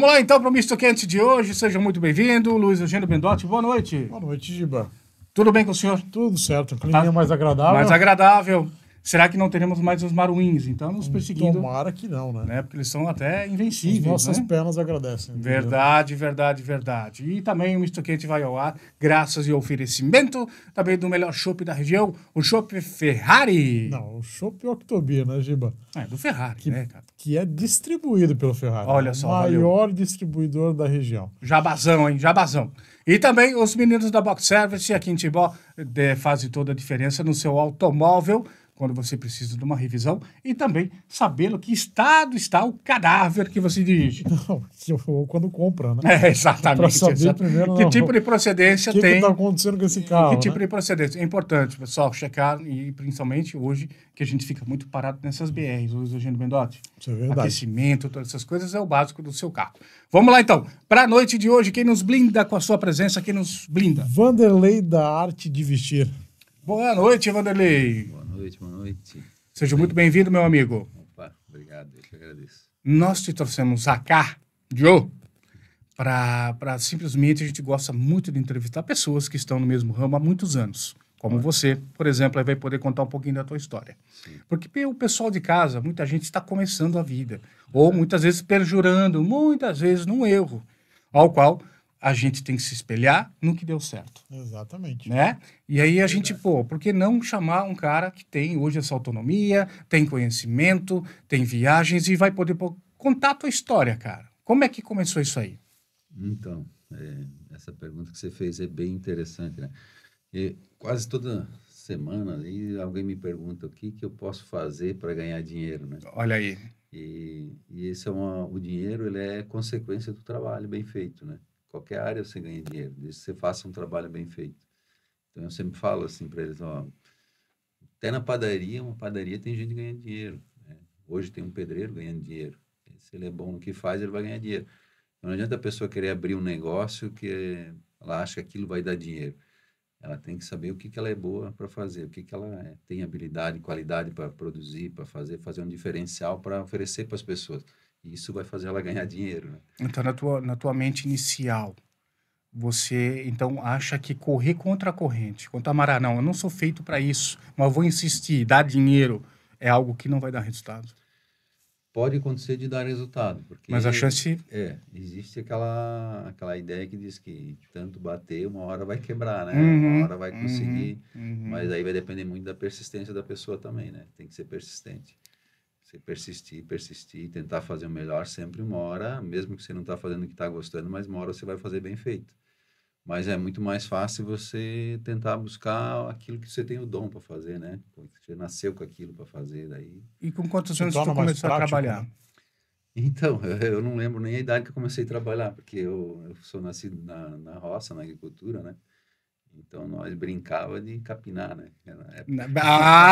Vamos lá então para o Misto Quente de hoje. Seja muito bem-vindo, Luiz Eugênio Bendotti. Boa noite. Boa noite, Giba. Tudo bem com o senhor? Tudo certo. O clima é mais agradável. Mais agradável. Será que não teremos mais os maruins, então, nos perseguindo? Tomara que não, né? Porque eles são até invencíveis, As nossas né? pernas agradecem. Verdade, verdade, verdade. E também o Misto Quente vai ao ar, graças ao oferecimento também do melhor chopp da região, o Chopp Ferrari. Não, o Chopp Octobia, né, Giba? É, do Ferrari, né, cara? Que é distribuído pelo Ferrari. Olha só, o maior distribuidor da região. Jabazão, hein? Jabazão. E também os meninos da Box Service aqui em Timbó fazem toda a diferença no seu automóvel, quando você precisa de uma revisão, e também saber no que estado está o cadáver que você dirige. Não, quando compra, né? Exatamente. Para saber primeiro... Que tipo de procedência tem... O que está acontecendo com esse carro, Que tipo né? de procedência. É importante, pessoal, checar, e principalmente hoje, que a gente fica muito parado nessas BRs, Luiz Eugênio Bendotti. Isso é verdade. Aquecimento, todas essas coisas é o básico do seu carro. Vamos lá, então. Para a noite de hoje, quem nos blinda com a sua presença, quem nos blinda? Vanderlei da Arte de Vestir. Boa noite, Vanderlei. Boa noite, boa noite. Seja muito bem-vindo, meu amigo. Opa, obrigado, eu que agradeço. Nós te trouxemos cá, Joe, para simplesmente a gente gosta muito de entrevistar pessoas que estão no mesmo ramo há muitos anos. Como você, por exemplo, aí vai poder contar um pouquinho da tua história. Sim. Porque o pessoal de casa, muita gente está começando a vida. Ou muitas vezes perjurando, muitas vezes num erro, ao qual a gente tem que se espelhar no que deu certo. Exatamente. Né? E aí a gente, por que não chamar um cara que tem hoje essa autonomia, tem conhecimento, tem viagens e vai poder contar a tua história, cara? Como é que começou isso aí? Então, essa pergunta que você fez é bem interessante, né? E quase toda semana aí alguém me pergunta o que eu posso fazer para ganhar dinheiro, né? Olha aí. E esse o dinheiro, ele é consequência do trabalho bem feito, né? Qualquer área você ganha dinheiro, desde que você faça um trabalho bem feito. Então, eu sempre falo assim para eles, ó, até na padaria, uma padaria tem gente ganhando dinheiro, né? Hoje tem um pedreiro ganhando dinheiro. Se ele é bom no que faz, ele vai ganhar dinheiro. Então, não adianta a pessoa querer abrir um negócio que ela acha que aquilo vai dar dinheiro. Ela tem que saber o que ela é boa para fazer, o que ela tem habilidade, qualidade para produzir, para fazer um diferencial para oferecer para as pessoas. E isso vai fazer ela ganhar dinheiro, né? Então, na tua mente inicial, você, então, acha que correr contra a corrente, contra a maré, não, eu não sou feito para isso, mas eu vou insistir, dar dinheiro é algo que não vai dar resultado. Pode acontecer de dar resultado, porque... Mas a chance... existe aquela ideia que diz que tanto bater, uma hora vai quebrar, né? Uhum, uma hora vai conseguir, mas aí vai depender muito da persistência da pessoa também, né? Tem que ser persistente. Você persistir, tentar fazer o melhor sempre, uma hora, mesmo que você não está fazendo o que está gostando, mas uma hora você vai fazer bem feito. Mas é muito mais fácil você tentar buscar aquilo que você tem o dom para fazer, né? Você nasceu com aquilo para fazer, daí... E com quantos anos tu começou a trabalhar? Né? Então, eu não lembro nem a idade que eu comecei a trabalhar, porque eu sou nascido na roça, na agricultura, né? Então, nós brincava de capinar, né?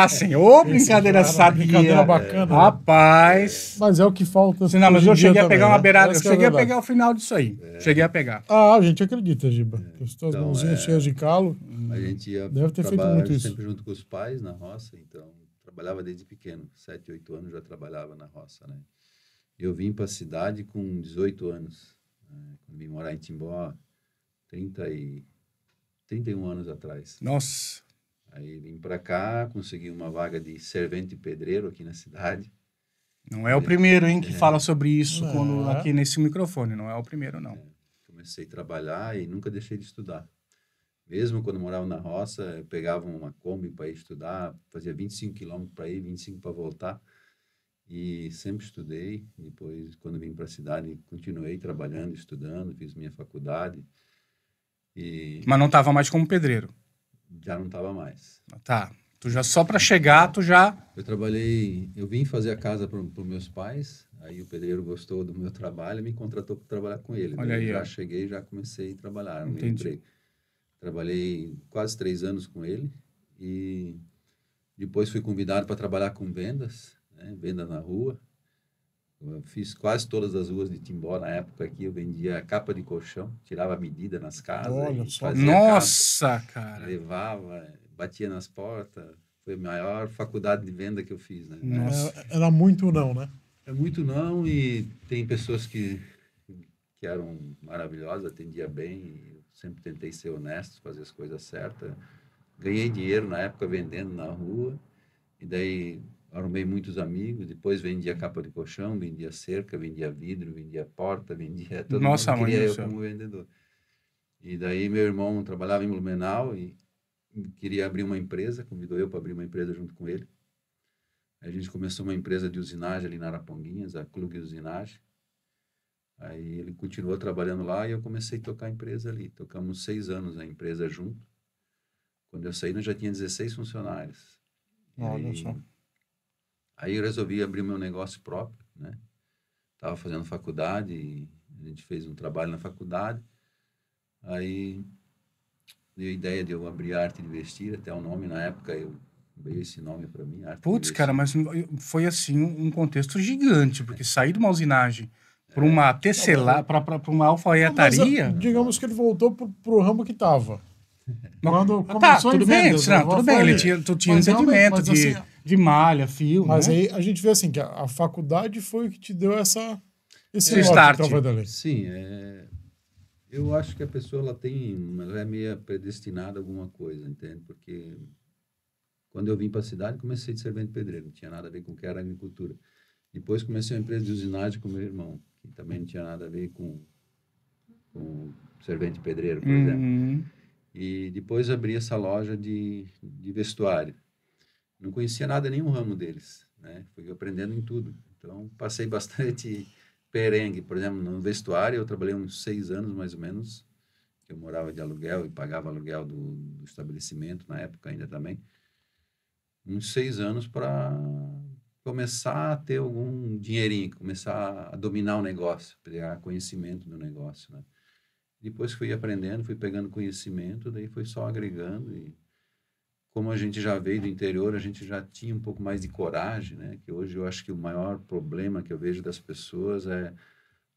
Sim. Ô, brincadeira sadia. Brincadeira bacana. Rapaz. Mas é o que falta. Sim, não, mas eu cheguei a pegar uma beirada. Eu cheguei a pegar o final disso aí. Cheguei a pegar. Ah, a gente acredita, Giba. As tuas mãozinhas cheias de calo. A gente ia deve ter feito muito isso. Sempre junto com os pais na roça, então trabalhava desde pequeno. 7, 8 anos já trabalhava na roça, né? Eu vim para a cidade com 18 anos. Quando vim morar em Timbó, 31 anos atrás. Nossa. Aí vim para cá, consegui uma vaga de servente pedreiro aqui na cidade. Não é o primeiro, hein, que fala sobre isso aqui nesse microfone. Não é o primeiro, não. Comecei a trabalhar e nunca deixei de estudar. Mesmo quando morava na roça, eu pegava uma Kombi para ir estudar, fazia 25 quilômetros para ir, 25 para voltar. E sempre estudei. Depois, quando vim para a cidade, continuei trabalhando, estudando, fiz minha faculdade. Mas não estava mais como pedreiro? Já não estava mais. Tá. Tu já só para chegar, tu já... Eu vim fazer a casa para os meus pais, aí o pedreiro gostou do meu trabalho e me contratou para trabalhar com ele. Olha aí, já cheguei, já comecei a trabalhar. Entendi. Trabalhei quase 3 anos com ele e depois fui convidado para trabalhar com vendas, né? Venda na rua. Eu fiz quase todas as ruas de Timbó na época aqui. Eu vendia capa de colchão, tirava a medida nas casas. Olha só. Nossa, cara. Levava, batia nas portas. Foi a maior faculdade de venda que eu fiz, né? Era muito não, né? É muito não, e tem pessoas que que eram maravilhosas, atendia bem, eu sempre tentei ser honesto, fazer as coisas certas. Ganhei dinheiro na época vendendo na rua, e daí arrumei muitos amigos, depois vendia capa de colchão, vendia cerca, vendia vidro, vendia porta, vendia... Todo Nossa, mundo mãe queria do eu céu. como vendedor. E daí meu irmão trabalhava em Blumenau e queria abrir uma empresa, convidou eu para abrir uma empresa junto com ele. Aí a gente começou uma empresa de usinagem ali na Araponguinhas, a Klug Usinagem. Aí ele continuou trabalhando lá e eu comecei a tocar a empresa ali. Tocamos 6 anos a empresa junto. Quando eu saí, nós já tinha 16 funcionários. Olha só. Aí eu resolvi abrir meu negócio próprio, né? Estava fazendo faculdade e a gente fez um trabalho na faculdade. Aí deu a ideia de eu abrir a Arte de Vestir, até o nome na época veio esse nome para mim, Arte de Putz, cara, Vestir. mas foi assim um contexto gigante, porque sair de uma usinagem para uma tecelagem, para uma Não, mas alfaiataria. digamos que ele voltou pro ramo que tava. Quando Tá, começou em tudo bem, vendas, não, tudo bem. foi Ele ali. tinha, tu tinha um Mas realmente, entendimento mas assim, de malha, fio, mas né? aí a gente vê assim, que a faculdade foi o que te deu esse Esse norte start. através dali. Sim, eu acho que a pessoa ela é meio predestinada a alguma coisa, entende? Porque quando eu vim para a cidade, comecei de servente pedreiro, não tinha nada a ver com o que era agricultura. Depois comecei uma empresa de usinagem com meu irmão, que também não tinha nada a ver com servente pedreiro, por exemplo. Uhum. E depois abri essa loja de vestuário. Não conhecia nada, nenhum ramo deles, né? Fui aprendendo em tudo. Então, passei bastante perengue. Por exemplo, no vestuário, eu trabalhei uns 6 anos, mais ou menos, que eu morava de aluguel e pagava aluguel do estabelecimento, na época ainda também. Uns 6 anos para começar a ter algum dinheirinho, começar a dominar o negócio, pegar conhecimento do negócio, né? Depois fui aprendendo, fui pegando conhecimento, daí foi só agregando e como a gente já veio do interior, a gente já tinha um pouco mais de coragem, né? Que hoje eu acho que o maior problema que eu vejo das pessoas é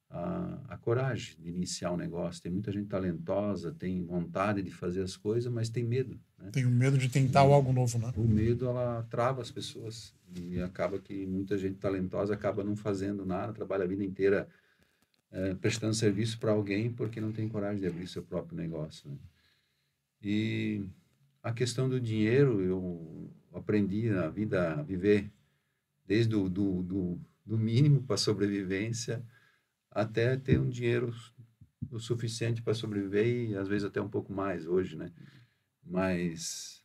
a coragem de iniciar um negócio. Tem muita gente talentosa, tem vontade de fazer as coisas, mas tem medo, né? Tenho medo de tentar algo novo, né? O medo, ela trava as pessoas e acaba que muita gente talentosa acaba não fazendo nada, trabalha a vida inteira prestando serviço para alguém porque não tem coragem de abrir seu próprio negócio, né? E a questão do dinheiro, eu aprendi na vida a viver desde do mínimo para sobrevivência até ter um dinheiro o suficiente para sobreviver e às vezes até um pouco mais hoje, né? Mas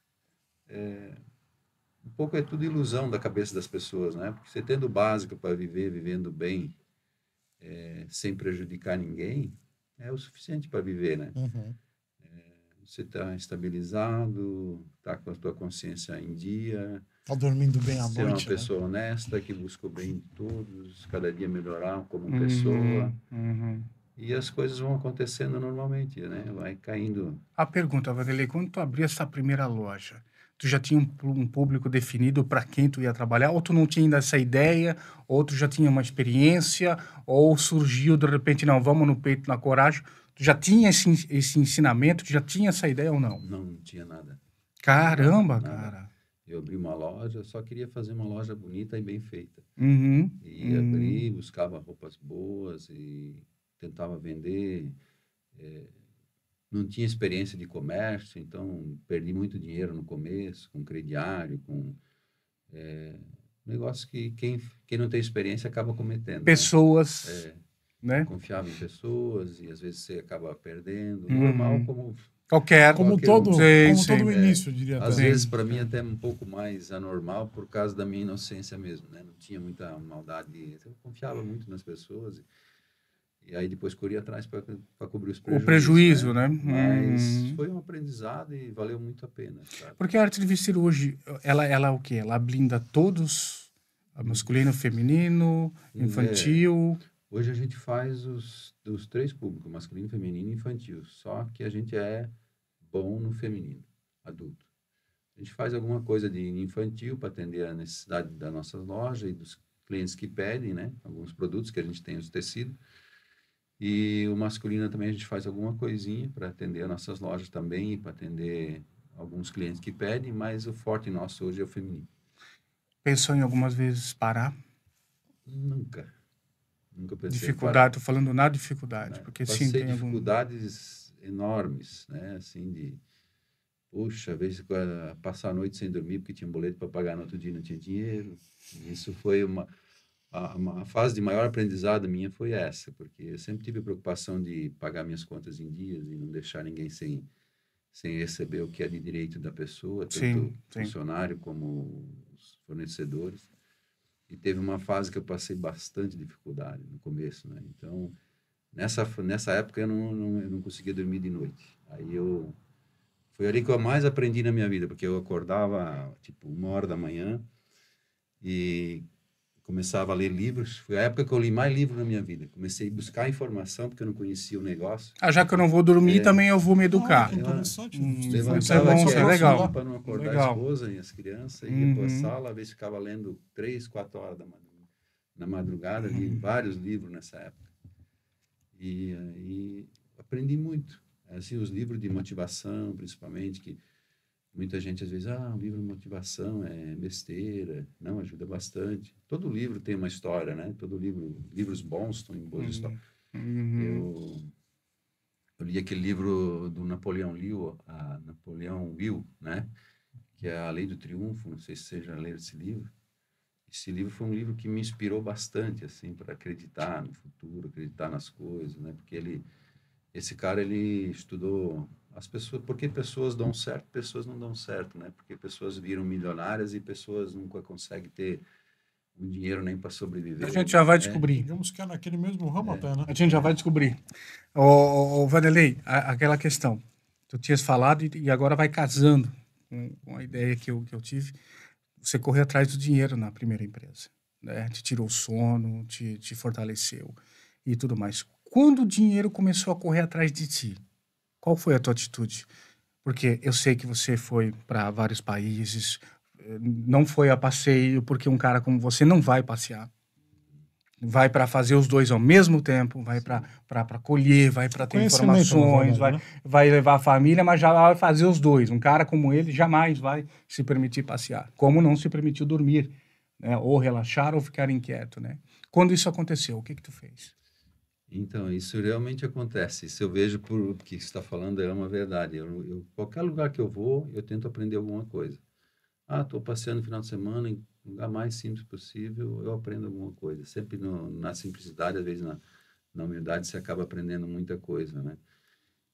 um pouco é tudo ilusão da cabeça das pessoas, né? Porque você tendo o básico para viver, vivendo bem, sem prejudicar ninguém, é o suficiente para viver, né? Uhum. Você está estabilizado, está com a tua consciência em dia, Tá dormindo bem à ser uma noite, né? pessoa honesta, que busca o bem de todos, cada dia melhorar como Uhum, pessoa, uhum. e as coisas vão acontecendo normalmente, né? Vai caindo. A pergunta, Vanderlei, quando tu abriu essa primeira loja, tu já tinha um público definido para quem tu ia trabalhar, ou tu não tinha ainda essa ideia, ou tu já tinha uma experiência, ou surgiu de repente, não, vamos no peito, na coragem. Tu já tinha esse ensinamento, tu já tinha essa ideia ou não? Não tinha nada. Caramba, Nada. cara. Eu abri uma loja, só queria fazer uma loja bonita e bem feita. Uhum, E abri, buscava roupas boas e tentava vender. Não tinha experiência de comércio, então perdi muito dinheiro no começo, com crediário, com negócio que quem não tem experiência acaba cometendo, né? pessoas, né? Confiava em pessoas e às vezes você acaba perdendo. Uhum. Normal, como Qualquer. Como Qualquer todo, um. Sim, como sim. todo o início, eu diria às até. vezes para mim até um pouco mais anormal por causa da minha inocência mesmo, né? Não tinha muita maldade, eu confiava muito nas pessoas e aí depois corria atrás para cobrir os O prejuízos, prejuízo, né? Mas foi um aprendizado e valeu muito a pena, sabe? Porque a arte de vestir hoje, ela o quê? Ela blinda todos, masculino, feminino, infantil. Hoje a gente faz os 3 públicos, masculino, feminino e infantil, só que a gente é bom no feminino, adulto. A gente faz alguma coisa de infantil para atender a necessidade da nossa loja e dos clientes que pedem, né? Alguns produtos que a gente tem, os tecidos. E o masculino também a gente faz alguma coisinha para atender as nossas lojas também e para atender alguns clientes que pedem, mas o forte nosso hoje é o feminino. Pensou em algumas vezes parar? Nunca. Nunca pensei Dificuldade, tô falando na dificuldade, né? porque Passei sim, tem algum... dificuldades enormes, né? Assim, puxa, às vezes passar a noite sem dormir porque tinha um boleto para pagar no outro dia e não tinha dinheiro. E isso foi a fase de maior aprendizado minha foi essa, porque eu sempre tive a preocupação de pagar minhas contas em dias e não deixar ninguém sem receber o que é de direito da pessoa, tanto funcionário como os fornecedores. E teve uma fase que eu passei bastante dificuldade no começo, né? Então, nessa época eu não conseguia dormir de noite. Foi ali que eu mais aprendi na minha vida, porque eu acordava, tipo, 1h da manhã e começava a ler livros. Foi a época que eu li mais livros na minha vida. Comecei a buscar informação, porque eu não conhecia o negócio. Já que eu não vou dormir, também eu vou me educar. Interessante. Isso é bom, isso é legal. Para não acordar a esposa e as crianças, ia para a sala, às vezes ficava lendo 3, 4 horas na madrugada, li vários livros nessa época. E aí aprendi muito. Assim, os livros de motivação, principalmente, que muita gente às vezes, um livro de motivação é besteira. Não, ajuda bastante. Todo livro tem uma história, né? Livros bons estão em boas histórias. Eu li aquele livro do Napoleão Hill, né? Que é A Lei do Triunfo. Não sei se você já leu esse livro. Esse livro foi um livro que me inspirou bastante, assim, para acreditar no futuro, acreditar nas coisas, né? Porque esse cara, ele estudou as pessoas, porque pessoas dão certo, pessoas não dão certo, né? Porque pessoas viram milionárias e pessoas nunca conseguem ter um dinheiro nem para sobreviver. A gente já vai descobrir. Digamos que é naquele mesmo ramo até, né? A gente já vai descobrir. Ô, Vanderlei, aquela questão. Tu tinhas falado e agora vai casando com a ideia que eu tive. Você correu atrás do dinheiro na primeira empresa, né? Te tirou o sono, te fortaleceu e tudo mais. Quando o dinheiro começou a correr atrás de ti, qual foi a tua atitude? Porque eu sei que você foi para vários países, não foi a passeio, porque um cara como você não vai passear. Vai para fazer os dois ao mesmo tempo, vai para colher, vai para ter informações, vai levar a família, mas já vai fazer os dois. Um cara como ele jamais vai se permitir passear, como não se permitiu dormir, né? Ou relaxar ou ficar inquieto, né? Quando isso aconteceu, o que tu fez? Então, isso realmente acontece. Isso eu vejo por que você está falando é uma verdade. Qualquer lugar que eu vou, eu tento aprender alguma coisa. Estou passeando no final de semana, em lugar mais simples possível, eu aprendo alguma coisa. Sempre na simplicidade, às vezes na humildade, você acaba aprendendo muita coisa, né?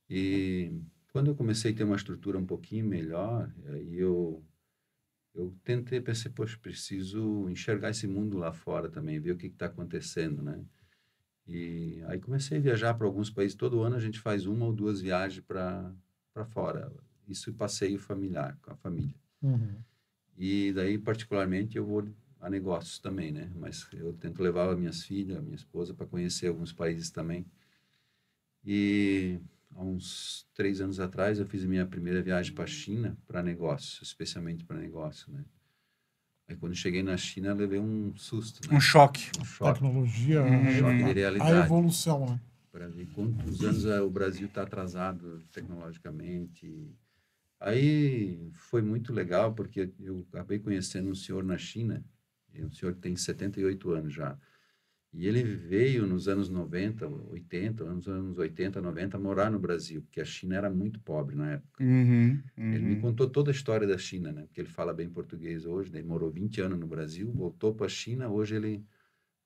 E quando eu comecei a ter uma estrutura um pouquinho melhor, aí eu pensei, poxa, preciso enxergar esse mundo lá fora também, ver o que está acontecendo, né? E aí comecei a viajar para alguns países. Todo ano a gente faz 1 ou 2 viagens para fora. Isso passeio familiar, com a família. E daí, particularmente, eu vou a negócios também, né? Mas eu tento levar as minhas filhas, a minha esposa, para conhecer alguns países também. E há uns 3 anos atrás, eu fiz a minha primeira viagem para a China, para negócios, especialmente para negócio, né? Aí, quando cheguei na China, eu levei um susto, né? Um choque. Tecnologia, choque de realidade. A evolução, né? Para ver quantos anos o Brasil está atrasado tecnologicamente. Aí foi muito legal, porque eu acabei conhecendo um senhor na China, um senhor que tem 78 anos já. E ele veio nos anos 90, 80, nos anos 80, 90, morar no Brasil, porque a China era muito pobre na época. Ele me contou toda a história da China, né? Porque ele fala bem português hoje, daí morou 20 anos no Brasil, voltou para a China, hoje ele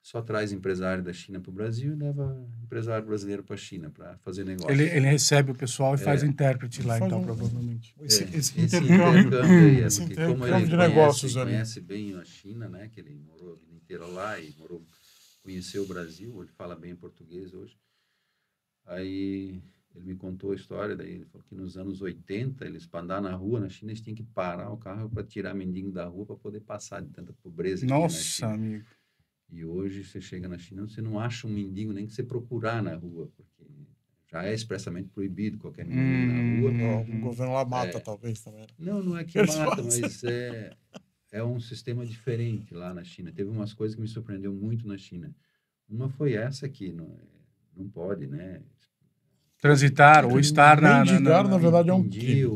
só traz empresário da China para o Brasil e leva empresário brasileiro para a China para fazer negócio. Ele recebe o pessoal e faz intérprete lá, então, provavelmente. Esse intercâmbio aí, esse porque como intercâmbio ele de negócios conhece bem a China, né? Que ele morou a vida inteira lá e conheceu o Brasil, ele fala bem português hoje. Aí ele me contou a história, daí ele falou que nos anos 80, eles para andar na rua na China, eles tinham que parar o carro para tirar mendigo da rua para poder passar de tanta pobreza que tinha na China. Amigo. E hoje você chega na China, você não acha um mendigo nem que você procurar na rua, porque já é expressamente proibido qualquer mendigo na rua. O governo lá mata, talvez, também. Não é que mata, mas é um sistema diferente lá na China. Teve umas coisas que me surpreendeu muito na China. Uma foi essa aqui, não pode, né? Transitar ou estar mendigar, na verdade, é um crime.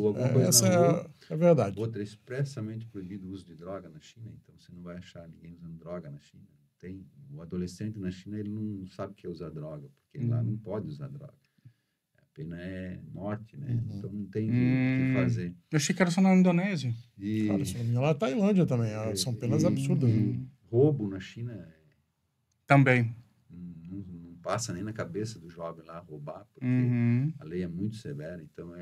Essa é a verdade. Outra, expressamente proibido o uso de droga na China, então você não vai achar ninguém usando droga na China. tem. O adolescente na China, ele não sabe o que é usar droga, porque lá não pode usar droga. A pena é morte, né? Então não tem o que fazer. Eu achei que era só na Indonésia. Cara, se não me engano, na Tailândia também. São penas absurdas. Né? Roubo na China Também. não passa nem na cabeça do jovem lá roubar, porque a lei é muito severa. Então,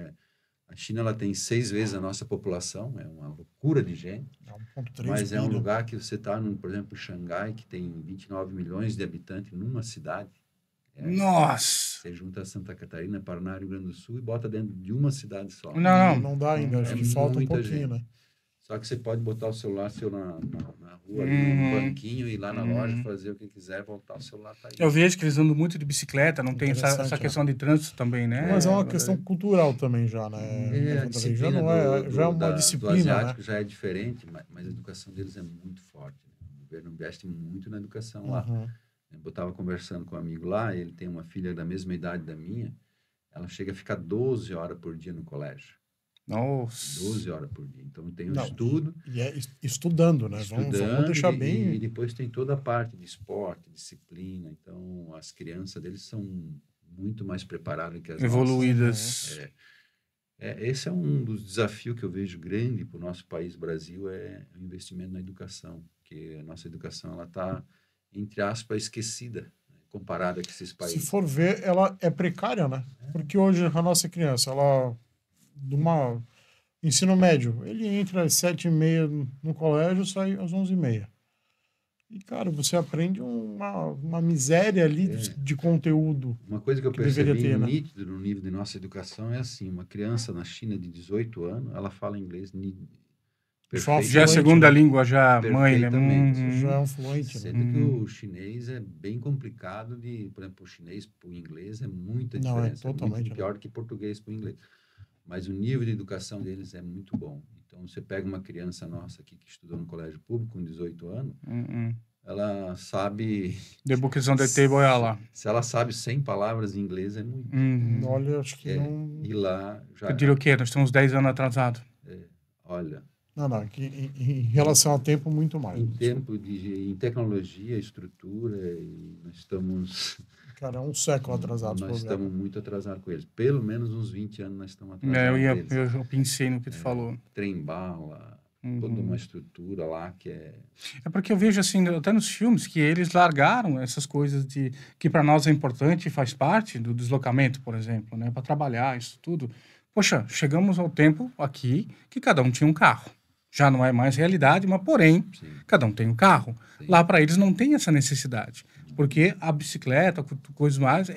a China ela tem 6 vezes a nossa população, é uma loucura de gente, 1,3 mas é um bilhão. lugar que você está, por exemplo, Xangai, que tem 29 milhões de habitantes numa cidade. Nossa! Você junta Santa Catarina, Paraná, Rio Grande do Sul e bota dentro de uma cidade só. Não dá ainda, acho que falta um muita pouquinho, gente. né? Só que você pode botar o celular seu na rua, ali num banquinho, ir lá na loja, fazer o que quiser, voltar o celular tá aí. Eu vejo que eles andam muito de bicicleta, não tem essa questão de trânsito também, né? Mas é uma questão cultural também já, né? A disciplina já é uma disciplina, do asiático né? já é diferente, mas a educação deles é muito forte. Né? O governo investe muito na educação lá. Eu estava conversando com um amigo lá, ele tem uma filha da mesma idade da minha, ela chega a ficar 12 horas por dia no colégio. Nossa. 12 horas por dia. Então tem o estudo. E é estudando, né? Vamos deixar bem. E depois tem toda a parte de esporte, disciplina. Então as crianças deles são muito mais preparadas que as evoluídas. nossas. Esse é um dos desafios que eu vejo grande para o nosso país, Brasil, é o investimento na educação. Porque a nossa educação ela está, entre aspas, esquecida, né, comparada com esses países. Se for ver, ela é precária, né? Porque hoje a nossa criança, ela... ensino médio, ele entra às 7h30 no colégio, sai às 11h30. E, cara, você aprende uma miséria ali de conteúdo. Uma coisa que eu percebi nítido no nível de nossa educação é assim, uma criança na China de 18 anos, ela fala inglês perfeitamente. Já é a segunda língua, já mãe, né? Já é um fluente. Sendo que o chinês é bem complicado por exemplo, o chinês para o inglês é muita diferença. Não, é totalmente muito pior do que português para o inglês. Mas o nível de educação deles é muito bom. Então, você pega uma criança nossa aqui que estudou no colégio público com 18 anos, ela sabe... The book is on the table, é lá. Se ela sabe 100 palavras em inglês, é muito. Olha, acho que não... E lá já... Eu diria o quê? Nós estamos 10 anos atrasados. Olha... Não, em relação ao tempo, muito mais. Em tecnologia, estrutura, e nós estamos... Cara, é um século atrasados. Nós estamos muito atrasados com eles. Pelo menos uns 20 anos nós estamos atrasados. Eu pensei no que tu falou. Trem-bala, toda uma estrutura lá que é... É porque eu vejo, assim, até nos filmes, que eles largaram essas coisas que para nós é importante e faz parte do deslocamento, por exemplo, né? Para trabalhar, isso tudo. Poxa, chegamos ao tempo aqui que cada um tinha um carro. Já não é mais realidade, mas porém, cada um tem um carro. Lá para eles não tem essa necessidade. Porque a bicicleta, coisas mais,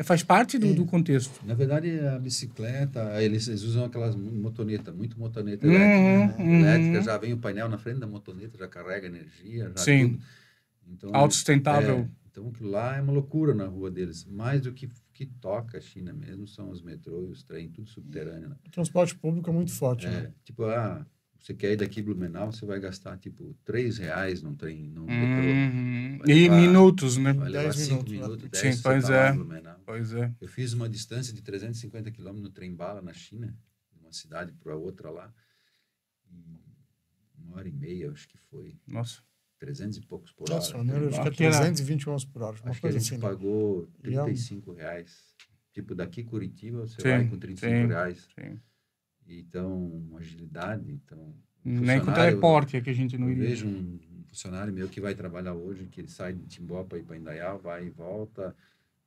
faz parte do contexto. Na verdade, a bicicleta, eles usam aquelas motonetas, muito motoneta elétrica. Elétrica, já vem o painel na frente da motoneta, já carrega energia. Já tudo. Então, autossustentável. Então, aquilo lá é uma loucura na rua deles. Mais do que toca a China mesmo, são os metrôs, os trens, tudo subterrâneo. Né? O transporte público é muito forte. Né? Tipo, você quer ir daqui Blumenau, você vai gastar, tipo, R$3 num trem, num metrô. E minutos, né? Vai levar 5 minutos, 10 Sim, pois é. Blumenau. Pois é. Eu fiz uma distância de 350 quilômetros no trem-bala na China, de uma cidade para outra lá, em 1h30, acho que foi. Nossa. 300 e poucos por hora. Nossa, acho que é 320 km por hora. Acho que a gente pagou R$35. Tipo, daqui Curitiba, você vai com R$35. Sim. Então, uma agilidade. Então, nem com teleporte é que a gente não iria. Eu vejo um funcionário meu que vai trabalhar hoje, que ele sai de Timbó para ir para Indaial, vai e volta,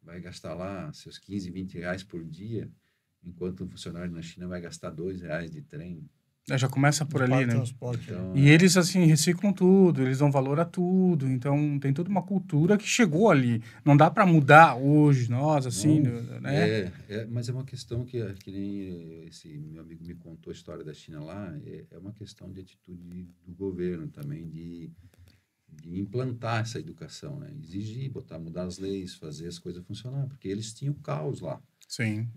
vai gastar lá seus 15, 20 reais por dia, enquanto um funcionário na China vai gastar R$2 de trem. Já começa por ali, né? Então, e eles, assim, reciclam tudo, eles dão valor a tudo. Então, tem toda uma cultura que chegou ali. Não dá para mudar hoje, nós, assim, né? Mas é uma questão que nem esse meu amigo me contou a história da China lá, é uma questão de atitude do governo também, de implantar essa educação, né? Exigir, mudar as leis, fazer as coisas funcionar, porque eles tinham caos lá. Sim.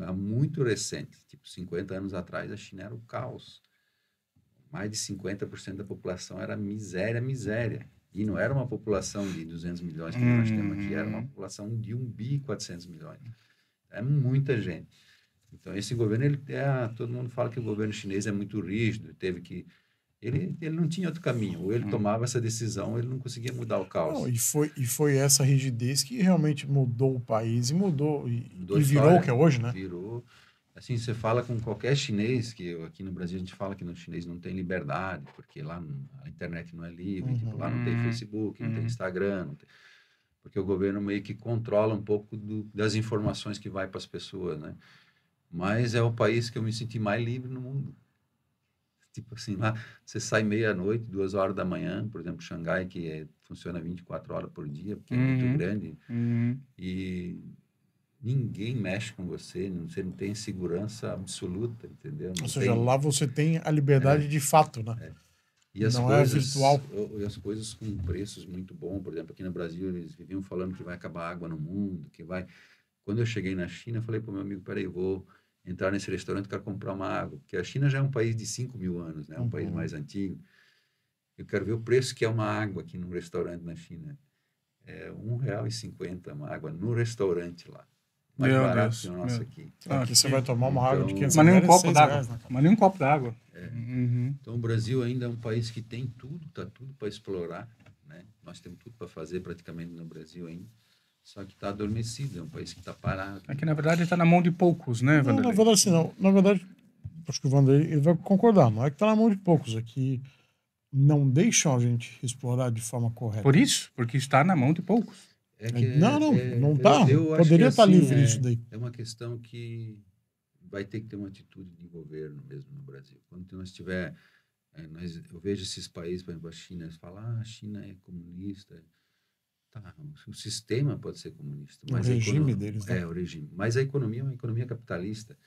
Há muito recente, tipo 50 anos atrás, a China era o caos. Mais de 50% da população era miséria. E não era uma população de 200 milhões que nós temos aqui, era uma população de 1.400 bilhões. É muita gente. Então, esse governo, todo mundo fala que o governo chinês é muito rígido, teve que Ele não tinha outro caminho. Ou ele tomava essa decisão, ele não conseguia mudar o caos. Não, e foi essa rigidez que realmente mudou o país e mudou, Mudou a e virou o história, que é hoje, né? Virou. Assim, você fala com qualquer chinês, que aqui no Brasil a gente fala que no chinês não tem liberdade, porque lá a internet não é livre, tipo, lá não tem Facebook, não tem Instagram, porque o governo meio que controla um pouco das informações que vai para as pessoas, né? Mas é o país que eu me senti mais livre no mundo. Tipo assim, lá você sai meia-noite, 2 horas da manhã, por exemplo, Xangai, que funciona 24 horas por dia, porque é muito grande, e ninguém mexe com você não tem segurança absoluta, entendeu? Ou seja, lá você tem a liberdade de fato, né? E as Não coisas, é virtual. e as coisas com preços muito bons. Por exemplo, aqui no Brasil, eles viviam falando que vai acabar a água no mundo, que vai... Quando eu cheguei na China, eu falei para o meu amigo, peraí, eu vou entrar nesse restaurante, quero comprar uma água, porque a China já é um país de 5.000 anos, né? Um país mais antigo. Eu quero ver o preço que é uma água aqui no restaurante na China. É R$1,50 uma água no restaurante lá. Mais Meu barato Deus, que o nosso aqui. Aqui você vai tomar uma água de 500 Mas nem um ml, copo 6 d'água. reais, né, cara? Mas nem um copo d'água. Então, o Brasil ainda é um país que tem tudo, tá tudo para explorar, né? Nós temos tudo para fazer praticamente no Brasil ainda. Só que está adormecido, é um país que está parado. É que, na verdade, está na mão de poucos, né, Não, Vanderlei? na verdade, assim, não. Na verdade, acho que o Vanderlei ele vai concordar. Não é que está na mão de poucos, é que não deixam a gente explorar de forma correta. Por isso? Porque está na mão de poucos. Não tá. Eu acho Poderia que, estar assim, livre disso daí. É uma questão que vai ter que ter uma atitude de governo mesmo no Brasil. Quando nós tiver... eu vejo esses países, por exemplo, a China, eles falam, a China é comunista. Tá, o sistema pode ser comunista. Mas O regime deles, né? o regime. Mas a economia é uma economia capitalista.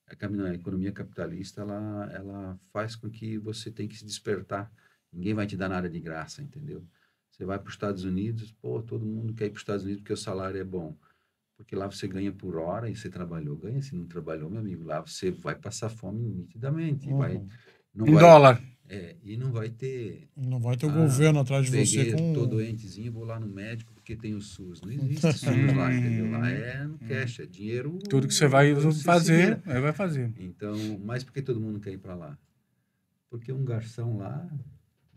A economia capitalista, ela faz com que você tenha que se despertar. Ninguém vai te dar nada de graça, entendeu? Você vai para os Estados Unidos, todo mundo quer ir para os Estados Unidos porque o salário é bom. Porque lá você ganha por hora e você trabalhou, ganha. Se não trabalhou, meu amigo, lá você vai passar fome nitidamente. Dólar. E não vai ter... Não vai ter o governo atrás de você com... Tô doentezinho, vou lá no médico porque tem o SUS. Não existe SUS lá, entendeu? Lá é no cash, é dinheiro... Tudo que você vai fazer, vira. vai fazer. Então, mas por que todo mundo quer ir para lá? Porque um garçom lá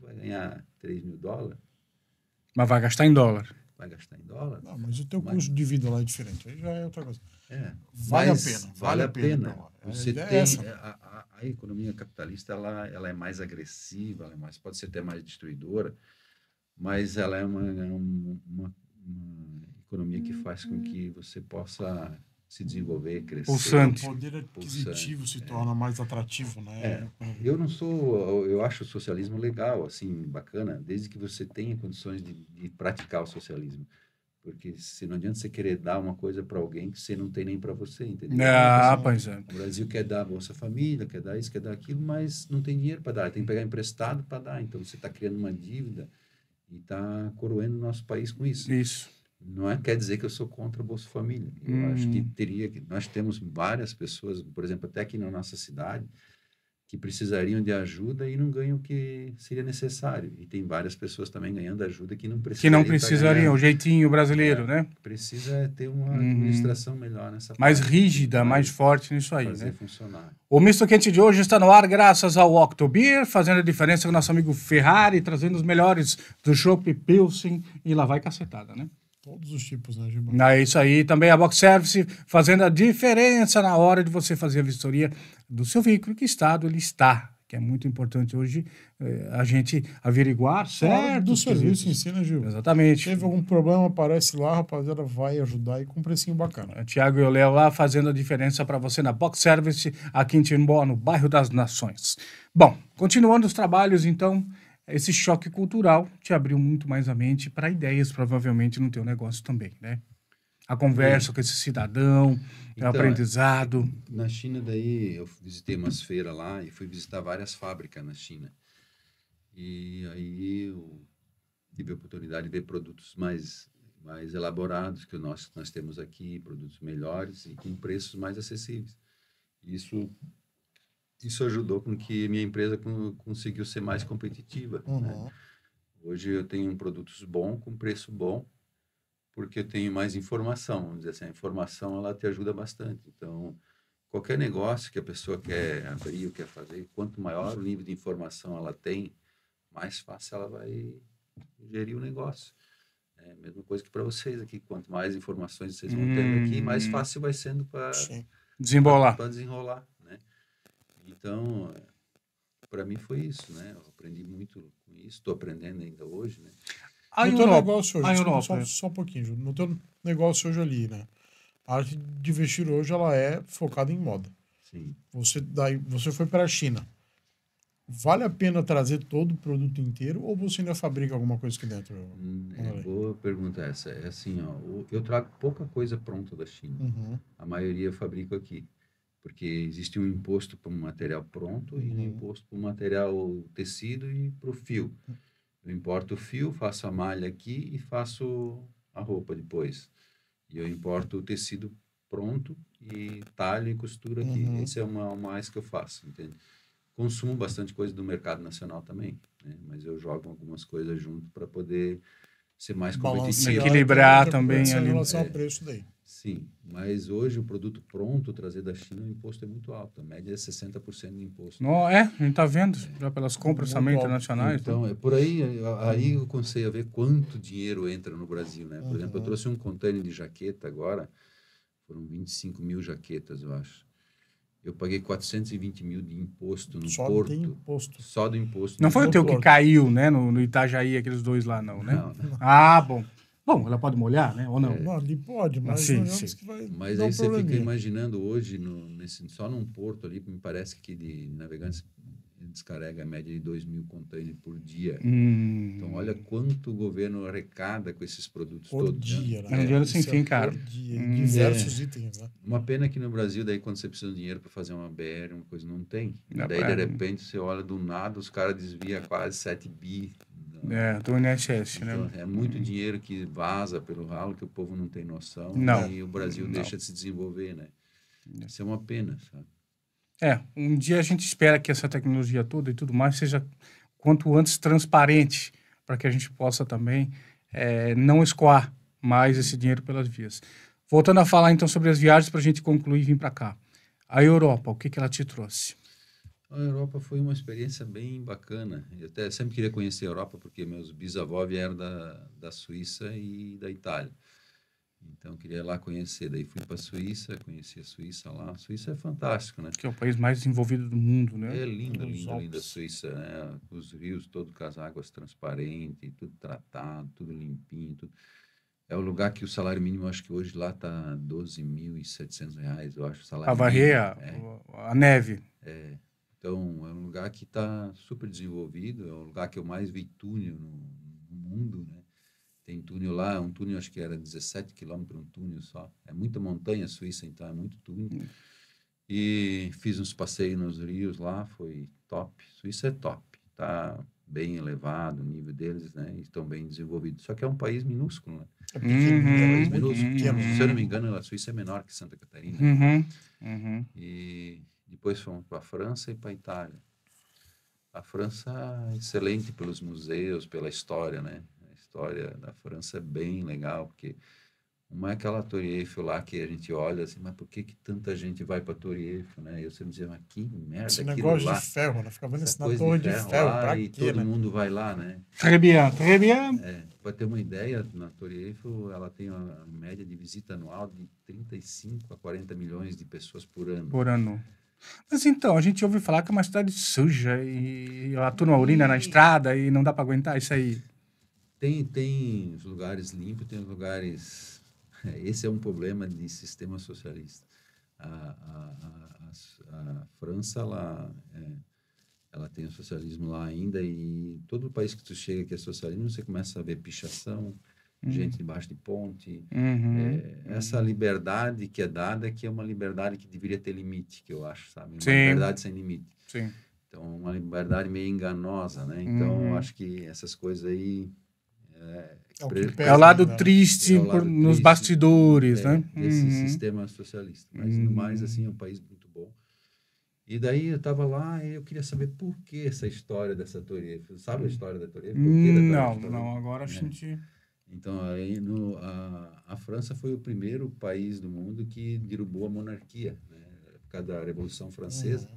vai ganhar $3.000. Mas vai gastar em dólar. Vai gastar em dólar. Não, mas o teu custo de vida lá é diferente. Aí já é outra coisa. Vale a pena. Então, Você tem a economia capitalista, ela é mais agressiva, pode ser até mais destruidora, mas ela é uma economia que faz com que você possa se desenvolver, crescer. Pulsante. O poder aquisitivo se torna mais atrativo, né? Eu acho o socialismo legal, assim, bacana, desde que você tenha condições de praticar o socialismo. Porque se não adianta você querer dar uma coisa para alguém que você não tem nem para você, entendeu? Pois é. O Brasil quer dar Bolsa Família, quer dar isso, quer dar aquilo, mas não tem dinheiro para dar, tem que pegar emprestado para dar. Então você está criando uma dívida e está coroando o nosso país com isso. Isso. Não quer dizer que eu sou contra a Bolsa Família. Eu acho que nós temos várias pessoas, por exemplo, até aqui na nossa cidade, que precisariam de ajuda e não ganham o que seria necessário. E tem várias pessoas também ganhando ajuda que não precisariam. O jeitinho brasileiro, né? Precisa ter uma administração melhor nessa mais parte, rígida, mais forte nisso aí, fazer né? funcionar. O Misto Quente de hoje está no ar graças ao Octobeer, fazendo a diferença com o nosso amigo Ferrari, trazendo os melhores do Chopp, Pilsen e lá vai cacetada, né? Todos os tipos, né, Giba? É isso aí. Também a Box Service fazendo a diferença na hora de você fazer a vistoria do seu veículo, que estado ele está, que é muito importante hoje a gente averiguar certo do serviço em si, né, Gil? Exatamente. Teve algum problema, aparece lá, a rapaziada vai ajudar e com um precinho bacana. Tiago e o Léo lá fazendo a diferença para você na Box Service aqui em Timbó, no bairro das Nações. Bom, continuando os trabalhos, então, esse choque cultural te abriu muito mais a mente para ideias, provavelmente, no teu negócio também, né? A conversa com esse cidadão, o aprendizado. Na China, daí, eu visitei umas feiras lá e fui visitar várias fábricas na China. E aí eu tive a oportunidade de ver produtos mais elaborados que nós temos aqui, produtos melhores e com preços mais acessíveis. Isso ajudou com que minha empresa conseguiu ser mais competitiva. Né? Hoje eu tenho produtos bons, com preço bom, porque eu tenho mais informação. Vamos dizer assim, a informação ela te ajuda bastante. Então, qualquer negócio que a pessoa quer abrir ou quer fazer, quanto maior o nível de informação ela tem, mais fácil ela vai gerir o negócio. É a mesma coisa que para vocês aqui. Quanto mais informações vocês vão tendo aqui, mais fácil vai sendo para desenrolar, né? Então, para mim foi isso, né? Eu aprendi muito com isso, estou aprendendo ainda hoje, né? No teu negócio hoje, só um pouquinho, Ju. No teu negócio hoje ali, né? A arte de vestir hoje, ela é focada em moda. Sim. Você foi para a China. Vale a pena trazer todo o produto inteiro ou você ainda fabrica alguma coisa aqui dentro? Boa pergunta essa. É assim, ó, eu trago pouca coisa pronta da China. A maioria eu fabrico aqui. Porque existe um imposto para o material pronto e um imposto para o material tecido e para o fio. Eu importo o fio, faço a malha aqui e faço a roupa depois. E eu importo o tecido pronto e talho e costura aqui. Esse é o mais que eu faço, entende? Consumo bastante coisa do mercado nacional também, né? Mas eu jogo algumas coisas junto para poder ser mais competitivo. Equilibrar também em relação ao preço daí. Sim, mas hoje o produto pronto, trazer da China, o imposto é muito alto. A média é 60% de imposto. Não, a gente está vendo já pelas compras também internacionais. Então, é por aí eu comecei a ver quanto dinheiro entra no Brasil, né? Por exemplo, eu trouxe um container de jaqueta agora, foram 25 mil jaquetas, eu acho. Eu paguei 420 mil de imposto no porto. Só do imposto. Não foi o teu que caiu, né? No Itajaí, aqueles dois lá, não, né? Não. Ah, bom. Bom, ela pode molhar, né? Ou não? Não, ali pode, mas sim. Que vai mas aí você fica imaginando hoje, só num porto ali, me parece que de Navegantes descarrega a média de 2.000 containers por dia. Então, olha quanto o governo arrecada com esses produtos por todos. Dia, né? É um dinheiro sem fim, cara. Por dia, diversos itens, né? Uma pena que no Brasil, daí, quando você precisa de dinheiro para fazer uma BR, uma coisa, não tem. Daí, de repente, você olha do nada, os caras desviam quase 7 bi. Do INSS, então, né? É muito dinheiro que vaza pelo ralo, que o povo não tem noção. Não. E o Brasil deixa de se desenvolver, né? Isso é uma pena, sabe? Um dia a gente espera que essa tecnologia toda e tudo mais seja quanto antes transparente, para que a gente possa também não escoar mais esse dinheiro pelas vias. Voltando a falar então sobre as viagens, para a gente concluir e vir para cá. A Europa, o que ela te trouxe? A Europa foi uma experiência bem bacana. Eu até sempre queria conhecer a Europa, porque meus bisavós vieram da Suíça e da Itália. Então, eu queria ir lá conhecer. Daí fui para a Suíça, conheci a Suíça lá. A Suíça é fantástico, né? Que é o país mais desenvolvido do mundo, né? É lindo a Suíça, né? Os rios todos com as águas transparentes, tudo tratado, tudo limpinho. Tudo. É o lugar que o salário mínimo, acho que hoje lá está R$12.700, eu acho. A varrer a neve. Então, é um lugar que está super desenvolvido. É o lugar que eu mais vi túnel no mundo, né? Tem túnel lá, um túnel acho que era 17 quilômetros, um túnel só. É muita montanha a Suíça, então é muito túnel. E fiz uns passeios nos rios lá, foi top. Suíça é top, tá bem elevado o nível deles, né? Estão bem desenvolvidos. Só que é um país minúsculo, né? É pequeno, Se eu não me engano, a Suíça é menor que Santa Catarina. E depois fomos para a França e para a Itália. A França é excelente pelos museus, pela história, né? A história da França é bem legal, porque uma é aquela Torre Eiffel lá que a gente olha assim, mas por que tanta gente vai para a Torre Eiffel, né? E eu sempre dizia, mas que merda, esse negócio lá, de ferro, né? Ficava nessa torre de ferro lá, pra e quê, todo né? mundo vai lá, né? Très bien. Para ter uma ideia, na Torre Eiffel, ela tem uma média de visita anual de 35 a 40 milhões de pessoas por ano. Mas então, a gente ouve falar que é uma cidade suja e a turma urina na estrada e não dá para aguentar isso aí. Tem os lugares limpos, tem os lugares... Esse é um problema de sistema socialista. A França, ela tem o socialismo lá ainda e todo país que tu chega que é socialismo, você começa a ver pichação, gente debaixo de ponte. Essa liberdade que é dada, que é uma liberdade que deveria ter limite, que eu acho, sabe? Uma liberdade sem limite. Sim. Então, uma liberdade meio enganosa, né? Então, eu acho que essas coisas aí... É o lado triste nos bastidores, né? Desse sistema socialista. Mas, no mais, assim, é um país muito bom. E daí, eu estava lá e eu queria saber por que essa história dessa Torre Eiffel. Sabe a história da Torre Eiffel? Não. Agora a gente... Então, aí, a França foi o primeiro país do mundo que derrubou a monarquia, né? causa da Revolução Francesa.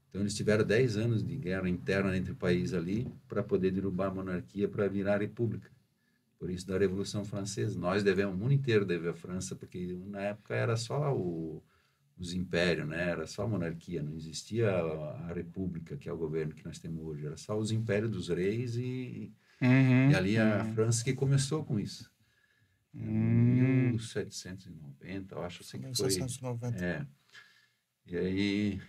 Então, eles tiveram 10 anos de guerra interna entre o país ali para poder derrubar a monarquia para virar a república. Por isso, da Revolução Francesa. Nós devemos, o mundo inteiro deve à França, porque na época era só os impérios, né? Era só a monarquia, não existia a república, que é o governo que nós temos hoje. Era só os impérios dos reis e ali a França que começou com isso. Em 1790, eu acho assim que foi. 1790. E aí,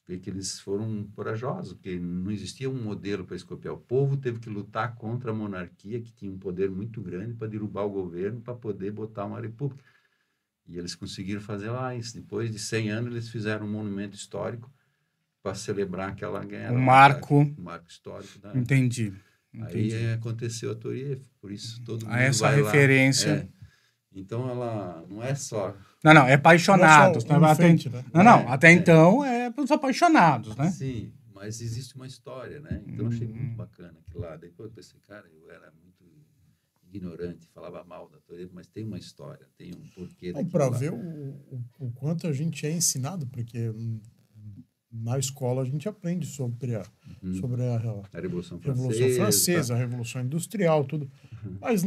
vê que eles foram corajosos, porque não existia um modelo para escopiar. O povo teve que lutar contra a monarquia, que tinha um poder muito grande para derrubar o governo, para poder botar uma república. E eles conseguiram fazer lá isso. Depois de 100 anos, eles fizeram um monumento histórico para celebrar aquela guerra. Um marco. Um marco histórico. Entendi. Aí aconteceu a Torre Eiffel, por isso todo mundo essa vai referência. lá. Então, ela não é só... Não, é apaixonados. Não é só enfeite, né? Até então é para os apaixonados, né? Sim, mas existe uma história, né? Então, eu achei muito bacana aquilo lá. Depois eu pensei, cara, eu era muito ignorante, falava mal da Torre Eiffel, mas tem uma história, tem um porquê daquilo para lá. ver o quanto a gente é ensinado, porque na escola a gente aprende sobre a Revolução Francesa, a Revolução Industrial, tudo. Mas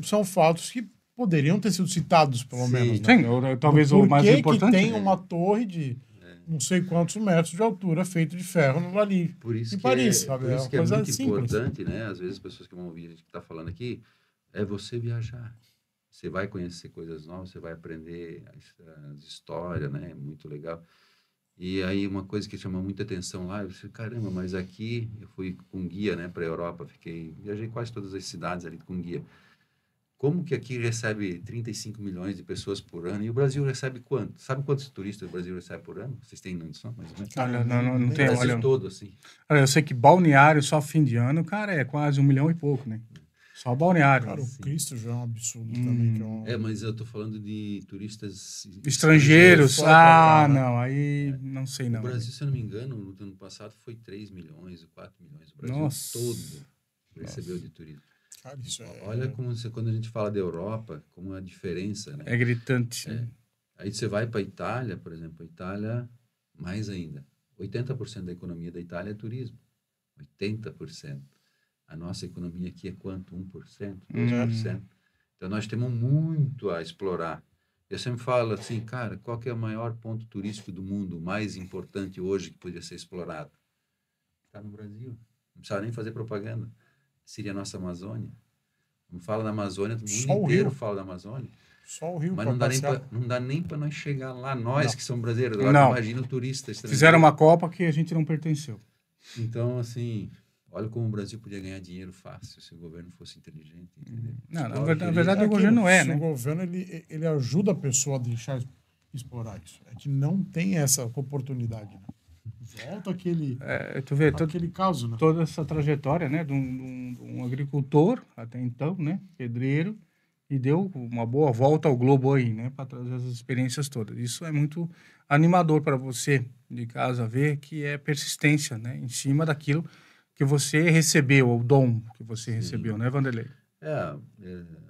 são fatos que poderiam ter sido citados, pelo menos. Né? Sim, talvez o mais importante. Que tem uma torre de não sei quantos metros de altura feita de ferro ali por isso em Paris, sabe? Por isso que é coisa muito simples. importante, né? Às vezes as pessoas que vão ouvir a gente que está falando aqui, é você viajar. Você vai conhecer coisas novas, você vai aprender as histórias, né? É muito legal. E aí uma coisa que chama muita atenção lá, eu disse, caramba, mas aqui eu fui com guia, né, para a Europa, viajei quase todas as cidades ali com guia. Como que aqui recebe 35 milhões de pessoas por ano e o Brasil recebe quanto? Sabe quantos turistas o Brasil recebe por ano? Vocês têm noção, mais ou menos? Olha, não tem, o Brasil todo, assim. Olha, eu sei que Balneário, só fim de ano, cara, é quase 1 milhão e pouco, né? Só Balneário. Cara, o Cristo já é um absurdo também. Que mas eu tô falando de turistas estrangeiros. Não, aí não sei não. O Brasil, se eu não me engano, no ano passado foi 3 milhões, 4 milhões. O Brasil todo recebeu de turismo. Cara, isso Olha como quando a gente fala da Europa, como a diferença, né? É gritante. Aí você vai para a Itália, por exemplo, a Itália, mais ainda. 80% da economia da Itália é turismo. 80%. A nossa economia aqui é quanto? 1%? 2%? Então, nós temos muito a explorar. Eu sempre falo assim, cara, qual que é o maior ponto turístico do mundo, o mais importante hoje que podia ser explorado? Está no Brasil. Não precisa nem fazer propaganda. Seria a nossa Amazônia. Não fala da Amazônia, o mundo inteiro fala da Amazônia. Só o Rio. Mas não dá nem para nós chegar lá, nós que somos brasileiros. Agora, imagina o turista estrangeiro. Fizeram uma Copa que a gente não pertenceu. Então, assim, olha como o Brasil podia ganhar dinheiro fácil se o governo fosse inteligente. Entendeu? Não, na verdade, o governo não é, né? O governo, ele ajuda a pessoa a deixar explorar isso. É que não tem essa oportunidade, né? Volta aquele caso, né? Toda essa trajetória, né, de um agricultor, até então, né, pedreiro, e deu uma boa volta ao globo aí, né, para trazer as experiências todas. Isso é muito animador para você de casa ver que é persistência, né, em cima daquilo que você recebeu, o dom que você recebeu, né, Vanderlei? A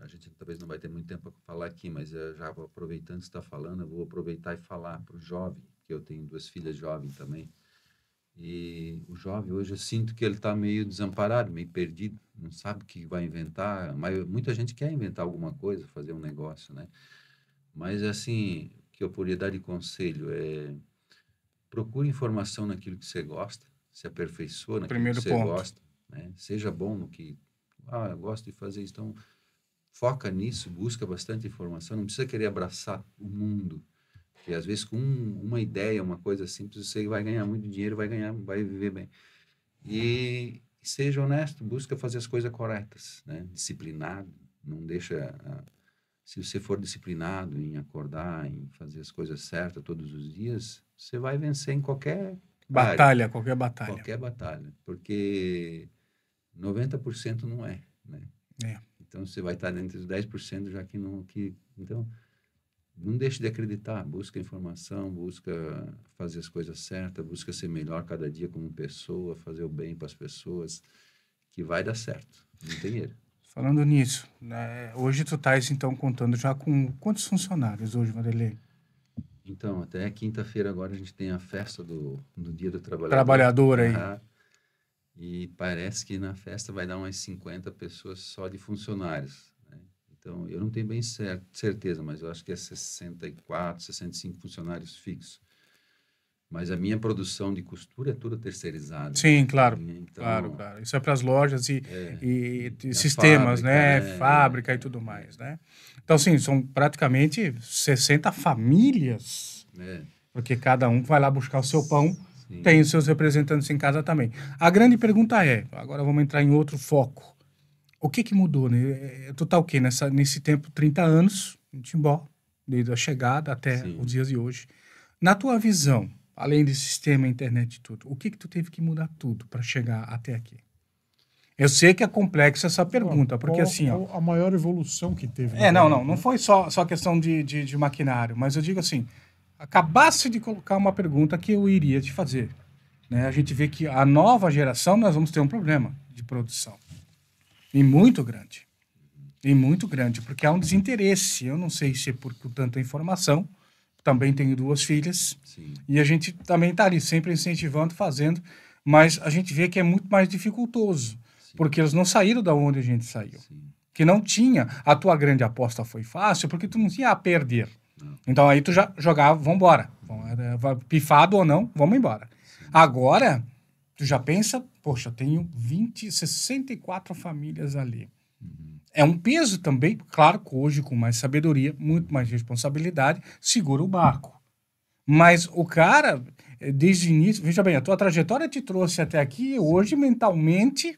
gente talvez não vai ter muito tempo para falar aqui, mas já aproveitando que você está falando, eu vou aproveitar e falar para o jovem, que eu tenho 2 filhas jovens também. E o jovem hoje eu sinto que ele está meio desamparado, meio perdido, não sabe o que vai inventar, mas muita gente quer inventar alguma coisa, fazer um negócio, né? Mas assim, o que eu poderia dar de conselho é procure informação naquilo que você gosta, se aperfeiçoa naquilo que você gosta, né? Seja bom no que, eu gosto de fazer isso, então foca nisso, busca bastante informação, não precisa querer abraçar o mundo. Porque às vezes com uma ideia, uma coisa simples, você vai ganhar muito dinheiro, vai viver bem. E seja honesto, busca fazer as coisas corretas, né? Disciplinado, não deixa... Se você for disciplinado em acordar, em fazer as coisas certas todos os dias, você vai vencer em qualquer batalha, área. Qualquer batalha. Qualquer batalha, porque 90% não é, né? Então você vai estar entre os 10% já que não... Então... Não deixe de acreditar, busca informação, busca fazer as coisas certas, busca ser melhor cada dia como pessoa, fazer o bem para as pessoas, que vai dar certo, não tem erro. Falando nisso, né, hoje tu estás então contando já com quantos funcionários hoje, Vanderlei? Então, até quinta-feira agora a gente tem a festa do Dia do Trabalhador. Trabalhador aí. E parece que na festa vai dar umas 50 pessoas só de funcionários, né? Então, eu não tenho bem certeza, mas eu acho que é 64, 65 funcionários fixos. Mas a minha produção de costura é tudo terceirizada. Sim, claro. Então, Claro. Isso é para as lojas e sistemas, fábrica, né? né? Fábrica e tudo mais, né? Então, sim, são praticamente 60 famílias, porque cada um vai lá buscar o seu pão, Sim. tem os seus representantes em casa também. A grande pergunta é, agora vamos entrar em outro foco, o que mudou, né? Tu tá o quê? Nesse tempo, 30 anos, em Timbó, desde a chegada até Sim. os dias de hoje. Na tua visão, além desse sistema, internet e tudo, o que tu teve que mudar tudo para chegar até aqui? Eu sei que é complexa essa pergunta, porque assim, ó... A maior evolução que teve. Não foi só questão de maquinário, mas eu digo assim, acabasse de colocar uma pergunta que eu iria te fazer, né? A gente vê que a nova geração, nós vamos ter um problema de produção. E muito grande. Porque há um desinteresse. Eu não sei se é por tanta informação. Também tenho 2 filhas. Sim. E a gente também está ali sempre incentivando, fazendo. Mas a gente vê que é muito mais dificultoso. Sim. Porque eles não saíram da onde a gente saiu. Sim. Que não tinha. A tua grande aposta foi fácil porque tu não tinha a perder. Não. Então aí tu já jogava, vamos embora. Pifado ou não, vamos embora. Sim. Agora, tu já pensa, poxa, tenho 64 famílias ali. É um peso também, claro que hoje com mais sabedoria, muito mais responsabilidade, segura o barco. Mas o cara, desde o início, veja bem, a tua trajetória te trouxe até aqui e hoje mentalmente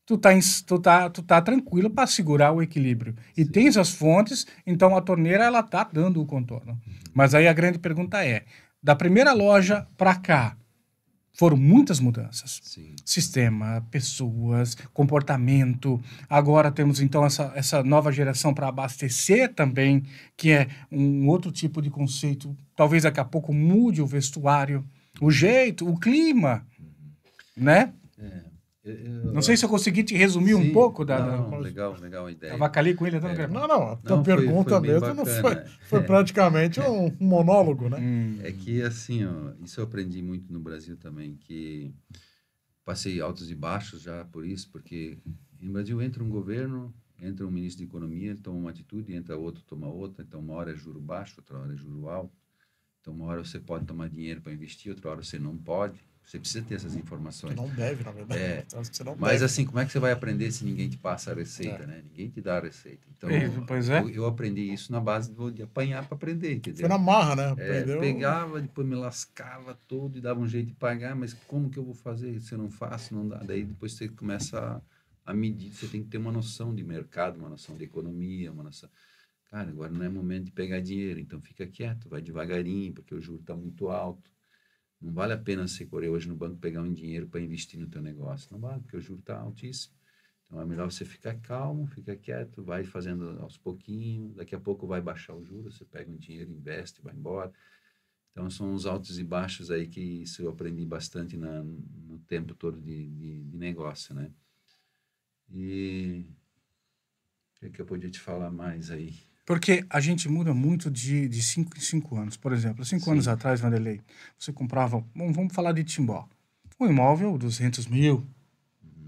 tu tá tranquilo para segurar o equilíbrio. E Sim. tens as fontes, então a torneira ela tá dando o contorno. Mas aí a grande pergunta é, da primeira loja para cá, foram muitas mudanças. Sim. Sistema, pessoas, comportamento. Agora temos, então, essa nova geração para abastecer também, que é um outro tipo de conceito. Talvez daqui a pouco mude o vestuário, o jeito, o clima, né? Não sei se eu consegui te resumir um pouco legal a ideia. Tava ali com ele. A tua pergunta mesmo não foi praticamente um monólogo, né? É que, assim, ó, isso eu aprendi muito no Brasil também, que passei altos e baixos já por isso, porque no Brasil entra um governo, entra um ministro de economia, ele toma uma atitude, entra outro, toma outra, então uma hora é juro baixo, outra hora é juro alto, então uma hora você pode tomar dinheiro para investir, outra hora você não pode. Você precisa ter essas informações. Você não deve, na verdade. Mas assim, como é que você vai aprender se ninguém te passa a receita, né? Ninguém te dá a receita. Então, eu aprendi isso na base de apanhar para aprender, entendeu? Foi na marra, né? Aprendeu... Pegava, depois me lascava todo e dava um jeito de pagar, mas como que eu vou fazer? Se eu não faço, não dá. Daí depois você começa a medir, você tem que ter uma noção de mercado, uma noção de economia, uma noção... Cara, agora não é momento de pegar dinheiro, então fica quieto, vai devagarinho, porque o juro está muito alto. Não vale a pena você correr hoje no banco pegar um dinheiro para investir no teu negócio. Não vale, porque o juro está altíssimo. Então, é melhor você ficar calmo, fica quieto, vai fazendo aos pouquinhos. Daqui a pouco vai baixar o juro, você pega um dinheiro, investe, vai embora. Então, são os altos e baixos aí que isso eu aprendi bastante no tempo todo de negócio, né? E o que eu podia te falar mais aí? Porque a gente muda muito de 5 em 5 anos. Por exemplo, 5 anos atrás, Vanderlei, você comprava, vamos falar de Timbó, um imóvel, 200 mil,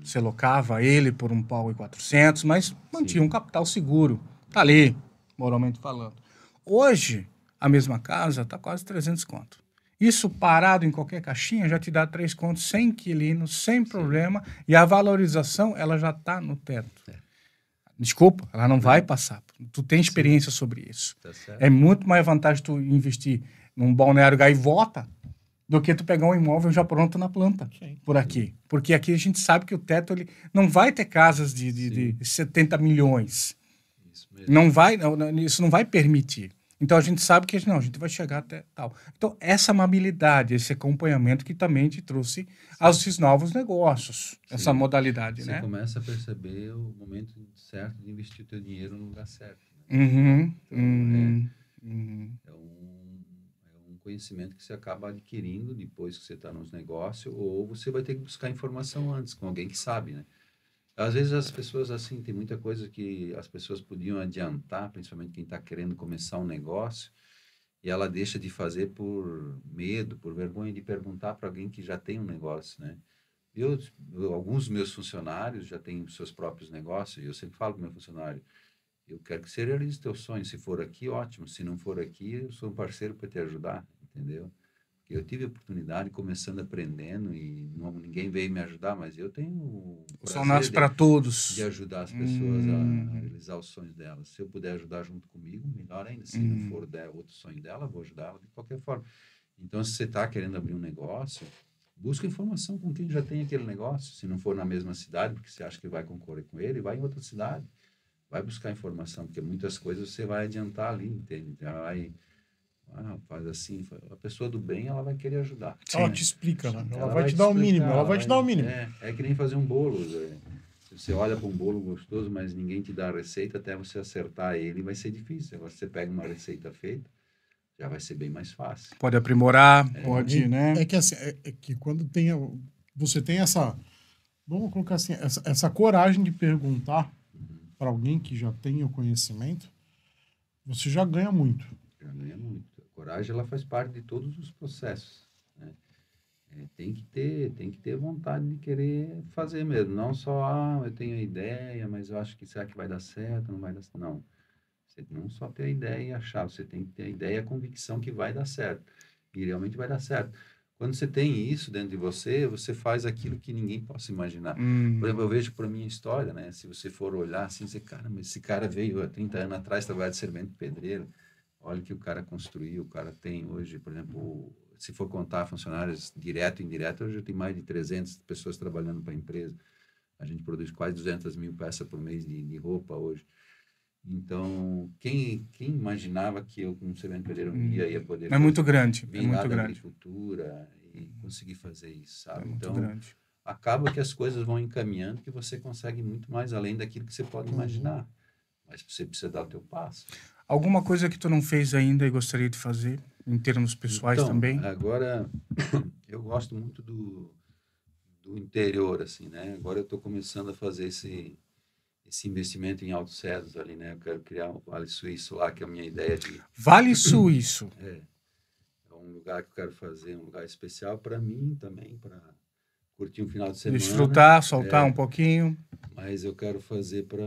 você locava ele por R$1.400, mas mantinha um capital seguro. Tá ali, moralmente falando. Hoje, a mesma casa está quase 300 conto. Isso parado em qualquer caixinha já te dá 3 contos sem inquilino, sem problema, e a valorização ela já está no teto. Desculpa, ela não vai passar. Tu tem experiência sobre isso. Tá certo. É muito mais vantagem tu investir num balneário gaivota do que tu pegar um imóvel já pronto na planta. Sim. Por aqui. Porque aqui a gente sabe que o teto ele não vai ter casas de 70 milhões. Isso mesmo. Isso não vai permitir. Então a gente sabe que a gente vai chegar até tal. Então essa amabilidade, esse acompanhamento que também te trouxe aos novos negócios, essa modalidade, Você né? começa a perceber o momento certo de investir o teu dinheiro no lugar certo. Né? É um conhecimento que você acaba adquirindo depois que você está nos negócios, ou você vai ter que buscar informação antes com alguém que sabe, né? Às vezes as pessoas, assim, tem muita coisa que as pessoas podiam adiantar, principalmente quem está querendo começar um negócio, e ela deixa de fazer por medo, por vergonha de perguntar para alguém que já tem um negócio, né? Alguns dos meus funcionários já têm seus próprios negócios, e eu sempre falo para o meu funcionário, eu quero que você realize teu sonho. Se for aqui, ótimo. Se não for aqui, eu sou um parceiro para te ajudar, entendeu? Porque eu tive a oportunidade, começando aprendendo, e ninguém veio me ajudar, mas eu tenho o Só prazer nasce para todos. de ajudar as pessoas a realizar os sonhos delas. Se eu puder ajudar junto comigo, melhor ainda. Se não for outro sonho dela, vou ajudar ela de qualquer forma. Então, se você está querendo abrir um negócio, busca informação com quem já tem aquele negócio. Se não for na mesma cidade, porque você acha que vai concorrer com ele, vai em outra cidade. Vai buscar informação, porque muitas coisas você vai adiantar ali, entende? Faz assim. A pessoa do bem, ela vai querer ajudar. Ela te explica, né? Ela vai vai te dar o mínimo. explicar, Ela vai te dar o mínimo. É que nem fazer um bolo. Se você olha para um bolo gostoso, mas ninguém te dá a receita, até você acertar ele, vai ser difícil. Agora, se você pega uma receita feita, já vai ser bem mais fácil. Pode aprimorar, pode, né? É que assim, é que quando você tem essa, vamos colocar assim, essa coragem de perguntar para alguém que já tem o conhecimento, você já ganha muito. Já ganha muito. A coragem, ela faz parte de todos os processos, né? Tem que ter vontade de querer fazer mesmo. Não só, eu tenho a ideia, mas eu acho que será que vai dar certo, não vai dar certo. Não. Você não só ter a ideia e achar, você tem que ter a ideia e a convicção que vai dar certo. E realmente vai dar certo. Quando você tem isso dentro de você, você faz aquilo que ninguém possa imaginar. Por exemplo, eu vejo por minha história, né? Se você for olhar assim, você, cara, mas esse cara veio há 30 anos atrás trabalhar de servente pedreiro. Olha o que o cara construiu, o cara tem hoje, por exemplo, se for contar funcionários direto e indireto, hoje tem mais de 300 pessoas trabalhando para a empresa. A gente produz quase 200 mil peças por mês de roupa hoje. Então, quem imaginava que eu, como servente pedreiro, ia poder... É muito grande, vir é muito lá da grande. agricultura e conseguir fazer isso, sabe? É muito Então, grande. acaba que as coisas vão encaminhando que você consegue muito mais além daquilo que você pode imaginar. Mas você precisa dar o teu passo. Alguma coisa que tu não fez ainda e gostaria de fazer, em termos pessoais Então, também? agora, eu gosto muito do interior, assim, né? Agora eu estou começando a fazer esse investimento em Altos Cedros ali, né? Eu quero criar um Vale Suíço lá, que é a minha ideia de... Vale Suíço. É um lugar que eu quero fazer, um lugar especial para mim também, para curtir um final de semana. Desfrutar, soltar um pouquinho. Mas eu quero fazer para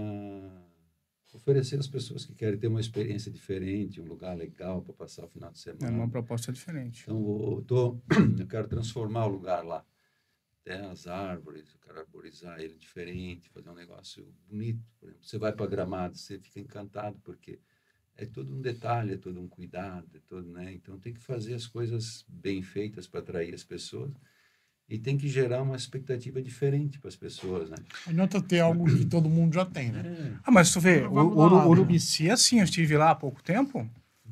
oferecer às pessoas que querem ter uma experiência diferente, um lugar legal para passar o final de semana. É uma proposta diferente. Então, eu quero transformar o lugar lá. Até as árvores, eu quero arborizar ele diferente, fazer um negócio bonito. Por exemplo, você vai para Gramado, você fica encantado, porque é todo um detalhe, é todo um cuidado, é todo, né? Então, tem que fazer as coisas bem feitas para atrair as pessoas e tem que gerar uma expectativa diferente para as pessoas, né? Não adianta ter algo que todo mundo já tem, né? Mas tu vê, Não vai mudar nada, Urubici, assim, eu estive lá há pouco tempo,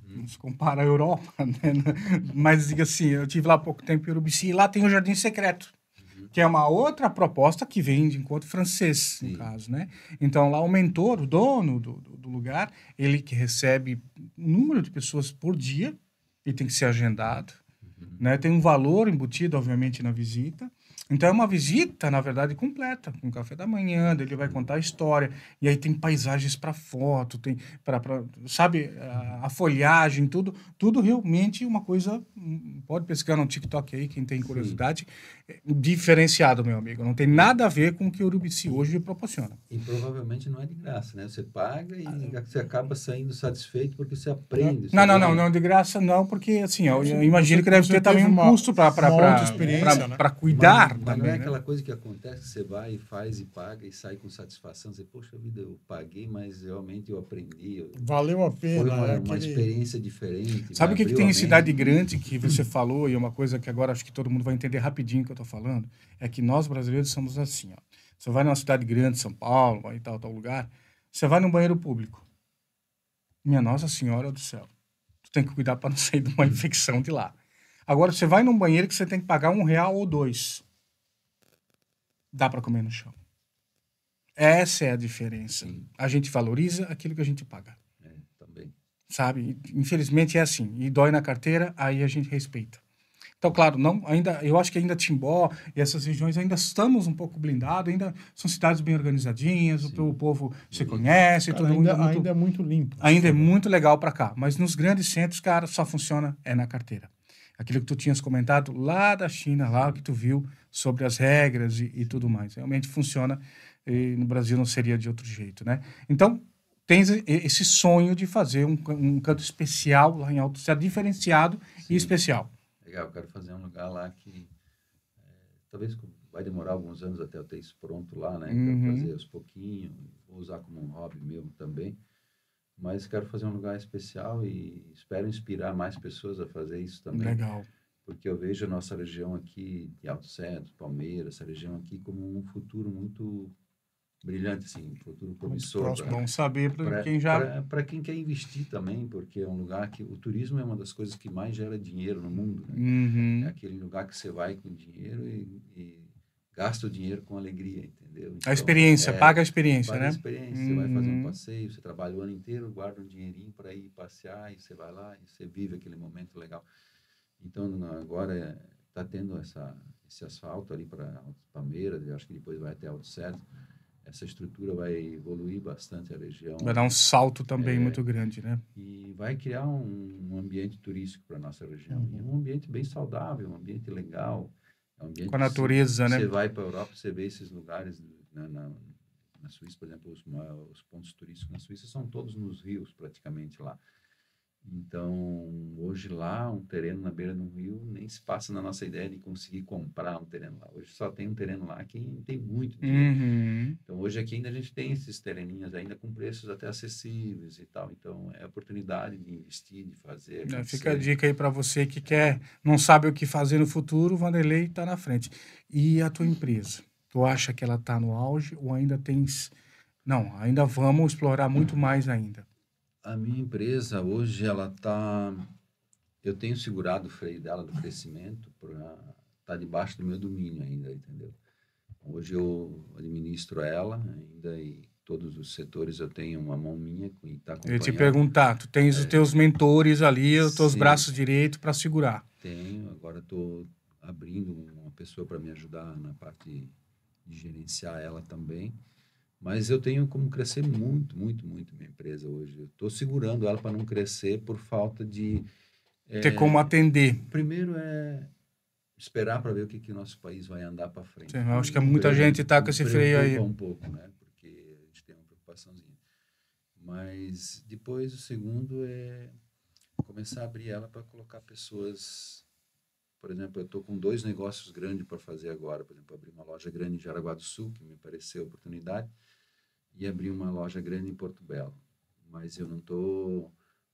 não se compara à Europa, né? Mas, diga assim, eu estive lá há pouco tempo em Urubici, e lá tem o Jardim Secreto, que é uma outra proposta que vem de encontro francês, no caso, né? Então, lá o mentor, o dono do lugar, ele que recebe um número de pessoas por dia, e tem que ser agendado, né? Tem um valor embutido, obviamente, na visita. Então, é uma visita, na verdade, completa, com café da manhã, daí ele vai contar a história, e aí tem paisagens para foto, tem sabe, a folhagem, tudo realmente uma coisa, pode pesquisar no TikTok aí, quem tem curiosidade, diferenciado, meu amigo, não tem nada a ver com o que o Urubici hoje proporciona. E provavelmente não é de graça, né? Você paga e você acaba saindo satisfeito porque você aprende. Não, de graça não, porque assim, eu imagino que deve ter também um custo para cuidar. Mas também, não é né? aquela coisa que acontece, que você vai e faz e paga e sai com satisfação. Você, poxa vida, eu paguei, mas realmente eu aprendi. Valeu a pena. Foi uma experiência diferente. Sabe o que tem em cidade grande que você falou, e é uma coisa que agora acho que todo mundo vai entender rapidinho que eu estou falando, é que nós brasileiros somos assim, ó. Você vai numa cidade grande, São Paulo, vai em tal lugar, você vai num banheiro público. Minha Nossa Senhora do Céu. Tu tem que cuidar para não sair de uma infecção de lá. Agora, você vai num banheiro que você tem que pagar R$1 ou R$2. Dá para comer no chão. Essa é a diferença. Sim. A gente valoriza aquilo que a gente paga. Também. Sabe? Infelizmente é assim. E dói na carteira, aí a gente respeita. Então, claro, não, ainda, eu acho que ainda Timbó e essas regiões ainda estamos um pouco blindados, ainda são cidades bem organizadinhas, Sim. o povo se Bonito. conhece, Cara, todo mundo é muito, ainda é muito limpo. ainda é muito legal para cá. Mas nos grandes centros, cara, só funciona na carteira. Aquilo que tu tinhas comentado lá da China, lá que tu viu sobre as regras e tudo mais. Realmente funciona e no Brasil não seria de outro jeito, né? Então, tens esse sonho de fazer um canto especial lá em Alto Cedro, diferenciado e Sim. especial. Legal, eu quero fazer um lugar lá que talvez vai demorar alguns anos até eu ter isso pronto lá, né? Quero fazer aos pouquinhos, vou usar como um hobby meu também, mas quero fazer um lugar especial e espero inspirar mais pessoas a fazer isso também, Legal. porque eu vejo a nossa região aqui de Alto Cedro, Palmeiras, essa região aqui como um futuro muito brilhante, assim, um futuro promissor próximo. Bom saber para quem já... para quem quer investir também, porque é um lugar que o turismo é uma das coisas que mais gera dinheiro no mundo, né? É aquele lugar que você vai com dinheiro e gasta o dinheiro com alegria, entendeu? Então, A experiência, paga a experiência, paga a né? experiência. Você vai fazer um passeio, você trabalha o ano inteiro, guarda um dinheirinho para ir passear e você vai lá e você vive aquele momento legal. Então, agora está tendo esse asfalto ali para Palmeiras, eu acho que depois vai até Alto Cedro. Essa estrutura vai evoluir bastante a região. Vai dar um salto também muito grande, né? E vai criar um ambiente turístico para a nossa região. E um ambiente bem saudável, um ambiente legal. É um ambiente Com a natureza, né? Você vai para a Europa, você vê esses lugares na Suíça, por exemplo, os pontos turísticos na Suíça são todos nos rios, praticamente lá. Então, hoje lá, um terreno na beira do rio, nem se passa na nossa ideia de conseguir comprar um terreno lá. Hoje só tem um terreno lá que tem muito dinheiro. Então, hoje aqui ainda a gente tem esses terreninhos ainda com preços até acessíveis e tal. Então, é a oportunidade de investir, de fazer. Fica a dica aí para você que não sabe o que fazer no futuro, o Vanderlei está na frente. E a tua empresa? Tu acha que ela está no auge ou ainda tens... Não, ainda vamos explorar muito mais ainda. A minha empresa hoje, ela está... Eu tenho segurado o freio dela do crescimento para estar debaixo do meu domínio ainda, entendeu? Hoje eu administro ela ainda e todos os setores eu tenho uma mão minha e está acompanhando. Eu ia te perguntar, tu tens os teus mentores ali, os teus braços direitos para segurar? Tenho, agora estou abrindo uma pessoa para me ajudar na parte de gerenciar ela também. Mas eu tenho como crescer muito, muito, muito minha empresa hoje. Eu estou segurando ela para não crescer por falta de... Ter como atender. Primeiro é esperar para ver o que o nosso país vai andar para frente. Sim, eu acho que muita gente está com esse freio aí. Um pouco, né? Porque a gente tem uma preocupaçãozinha. Mas depois o segundo é começar a abrir ela para colocar pessoas... Por exemplo, eu estou com 2 negócios grandes para fazer agora. Por exemplo, abrir uma loja grande em Jaraguá do Sul, que me pareceu oportunidade, e abrir uma loja grande em Porto Belo. Mas eu não estou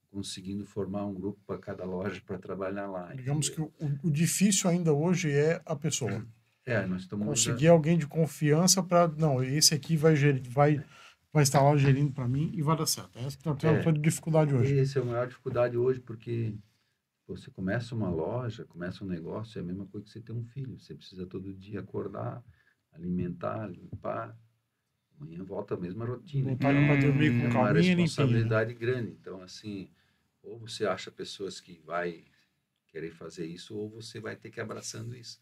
conseguindo formar um grupo para cada loja para trabalhar lá. Digamos que o difícil ainda hoje é a pessoa. Nós estamos... Conseguir alguém de confiança para... Não, esse aqui vai estar lá gerindo para mim e vai dar certo. Essa é a tua dificuldade hoje. Essa é a maior dificuldade hoje, porque você começa uma loja, começa um negócio, é a mesma coisa que você ter um filho. Você precisa todo dia acordar, alimentar, limpar. Amanhã volta a mesma rotina. Botar ele para dormir com É uma calminha e responsabilidade grande. Então, assim, ou você acha pessoas que vai querer fazer isso, ou você vai ter que ir abraçando isso.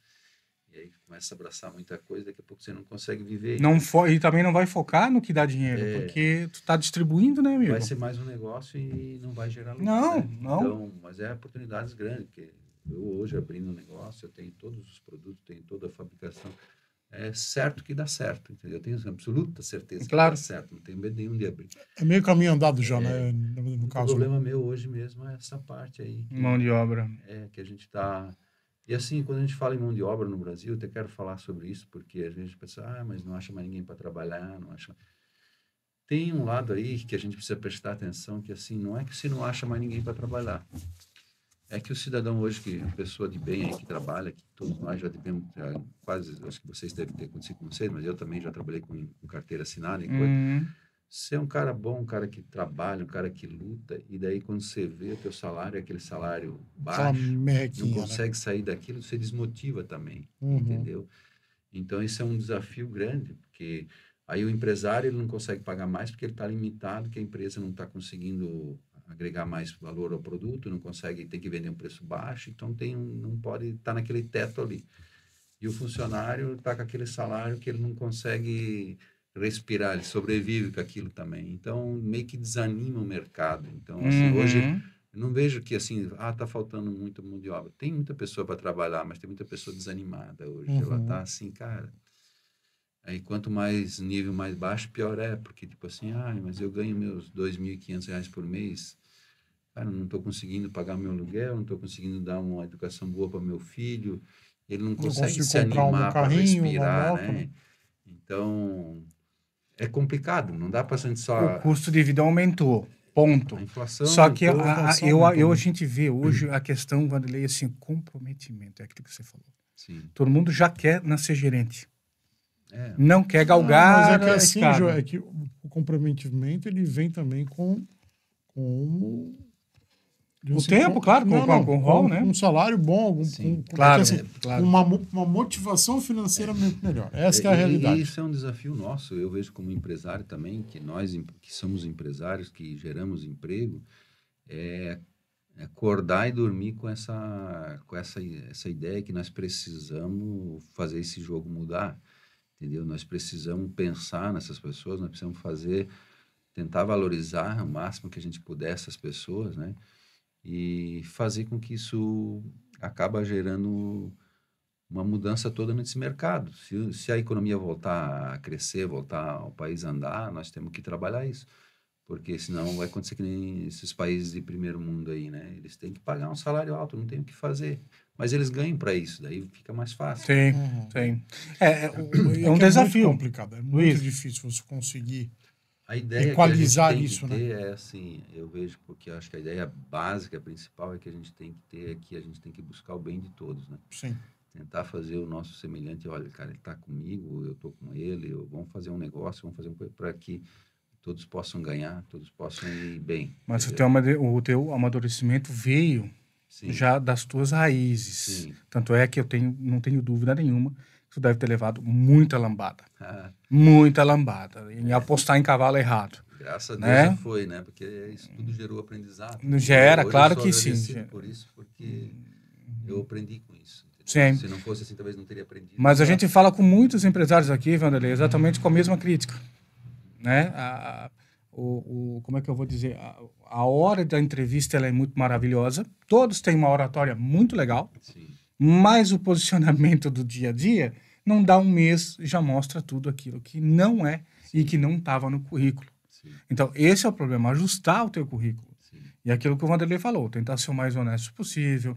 E aí começa a abraçar muita coisa, daqui a pouco você não consegue viver. E também não vai focar no que dá dinheiro, porque tu tá distribuindo, né, amigo? Vai ser mais um negócio e não vai gerar lucro. Não, né? não. Então, mas é oportunidades grandes, porque eu hoje abrindo um negócio, eu tenho todos os produtos, tenho toda a fabricação. É certo que dá certo, entendeu? Eu tenho absoluta certeza que dá certo, não tenho medo nenhum de abrir. É meio caminho andado já, né? No caso. O problema meu hoje mesmo é essa parte aí. Mão de obra. Que a gente está... E assim, quando a gente fala em mão de obra no Brasil, eu até quero falar sobre isso, porque às vezes a gente pensa, mas não acha mais ninguém para trabalhar, não acha... Tem um lado aí que a gente precisa prestar atenção, que assim, não é que você não acha mais ninguém para trabalhar. É que o cidadão hoje, que a pessoa de bem aí que trabalha, que todos nós já tivemos, quase, acho que vocês devem ter acontecido com vocês, mas eu também já trabalhei com carteira assinada e coisa. Você é um cara bom, um cara que trabalha, um cara que luta, e daí quando você vê o teu salário, é aquele salário baixo, não consegue sair daquilo, você desmotiva também, entendeu? Então, isso é um desafio grande, porque aí o empresário ele não consegue pagar mais porque ele está limitado, que a empresa não está conseguindo agregar mais valor ao produto, não consegue, tem que vender um preço baixo, então não pode estar naquele teto ali. E o funcionário está com aquele salário que ele não consegue respirar, ele sobrevive com aquilo também. Então, meio que desanima o mercado. Então, assim, hoje, eu não vejo que, assim, tá faltando muita mão de obra. Tem muita pessoa para trabalhar, mas tem muita pessoa desanimada hoje. Ela tá assim, cara... Aí, quanto mais nível mais baixo, pior é. Porque, tipo assim, mas eu ganho meus R$2.500 por mês. Cara, não estou conseguindo pagar meu aluguel, não estou conseguindo dar uma educação boa para meu filho. Ele não consegue se animar para respirar, né? Então, é complicado. Não dá para a gente só... O custo de vida aumentou, ponto. A inflação só que aumentou, a gente vê hoje a questão, Vanderlei, assim, comprometimento. É aquilo que você falou. Sim. Todo mundo já quer nascer gerente. Não quer galgar. Mas é que assim, João, é que o comprometimento ele vem também com o tempo, claro, com o rol, né? Um salário bom, claro, claro. Uma motivação financeira melhor. Essa que é a realidade. E isso é um desafio nosso. Eu vejo como empresário também, que nós que somos empresários, que geramos emprego, acordar e dormir com essa ideia que nós precisamos fazer esse jogo mudar. Entendeu? Nós precisamos pensar nessas pessoas, nós precisamos tentar valorizar o máximo que a gente puder essas pessoas, né? E fazer com que isso acaba gerando uma mudança toda nesse mercado. Se a economia voltar a crescer, voltar ao país a andar, nós temos que trabalhar isso. Porque senão vai acontecer que nem esses países de primeiro mundo aí, né? Eles têm que pagar um salário alto, não tem o que fazer. Mas eles ganham para isso, daí fica mais fácil. Sim. É um desafio. É muito complicado, é muito difícil você conseguir a ideia equalizar que a gente isso, tem que ter né? É assim, eu vejo, porque acho que a ideia básica, principal, é que a gente tem que ter aqui, a gente tem que buscar o bem de todos, né? Sim. Tentar fazer o nosso semelhante, olha, cara, ele está comigo, eu estou com ele, vamos fazer um negócio, vamos fazer uma coisa para que todos possam ganhar, todos possam ir bem. Mas o teu amadurecimento veio já das tuas raízes. Sim. Tanto é que não tenho dúvida nenhuma que tu deve ter levado muita lambada. Muita lambada. Em apostar em cavalo errado. Graças a Deus já foi, né? Porque isso tudo gerou aprendizado. Gera, claro que sim. Por isso, porque eu aprendi com isso. Sim. Se não fosse assim, talvez não teria aprendido. Mas a gente fala com muitos empresários aqui, Vanderlei, exatamente com a mesma crítica. Né? Como é que eu vou dizer? A hora da entrevista ela é muito maravilhosa. Todos têm uma oratória muito legal. Sim. Mas o posicionamento do dia a dia não dá um mês, já mostra tudo aquilo que não é e que não estava no currículo. Sim. Então, esse é o problema, ajustar o teu currículo. Sim. E aquilo que o Vanderlei falou, tentar ser o mais honesto possível,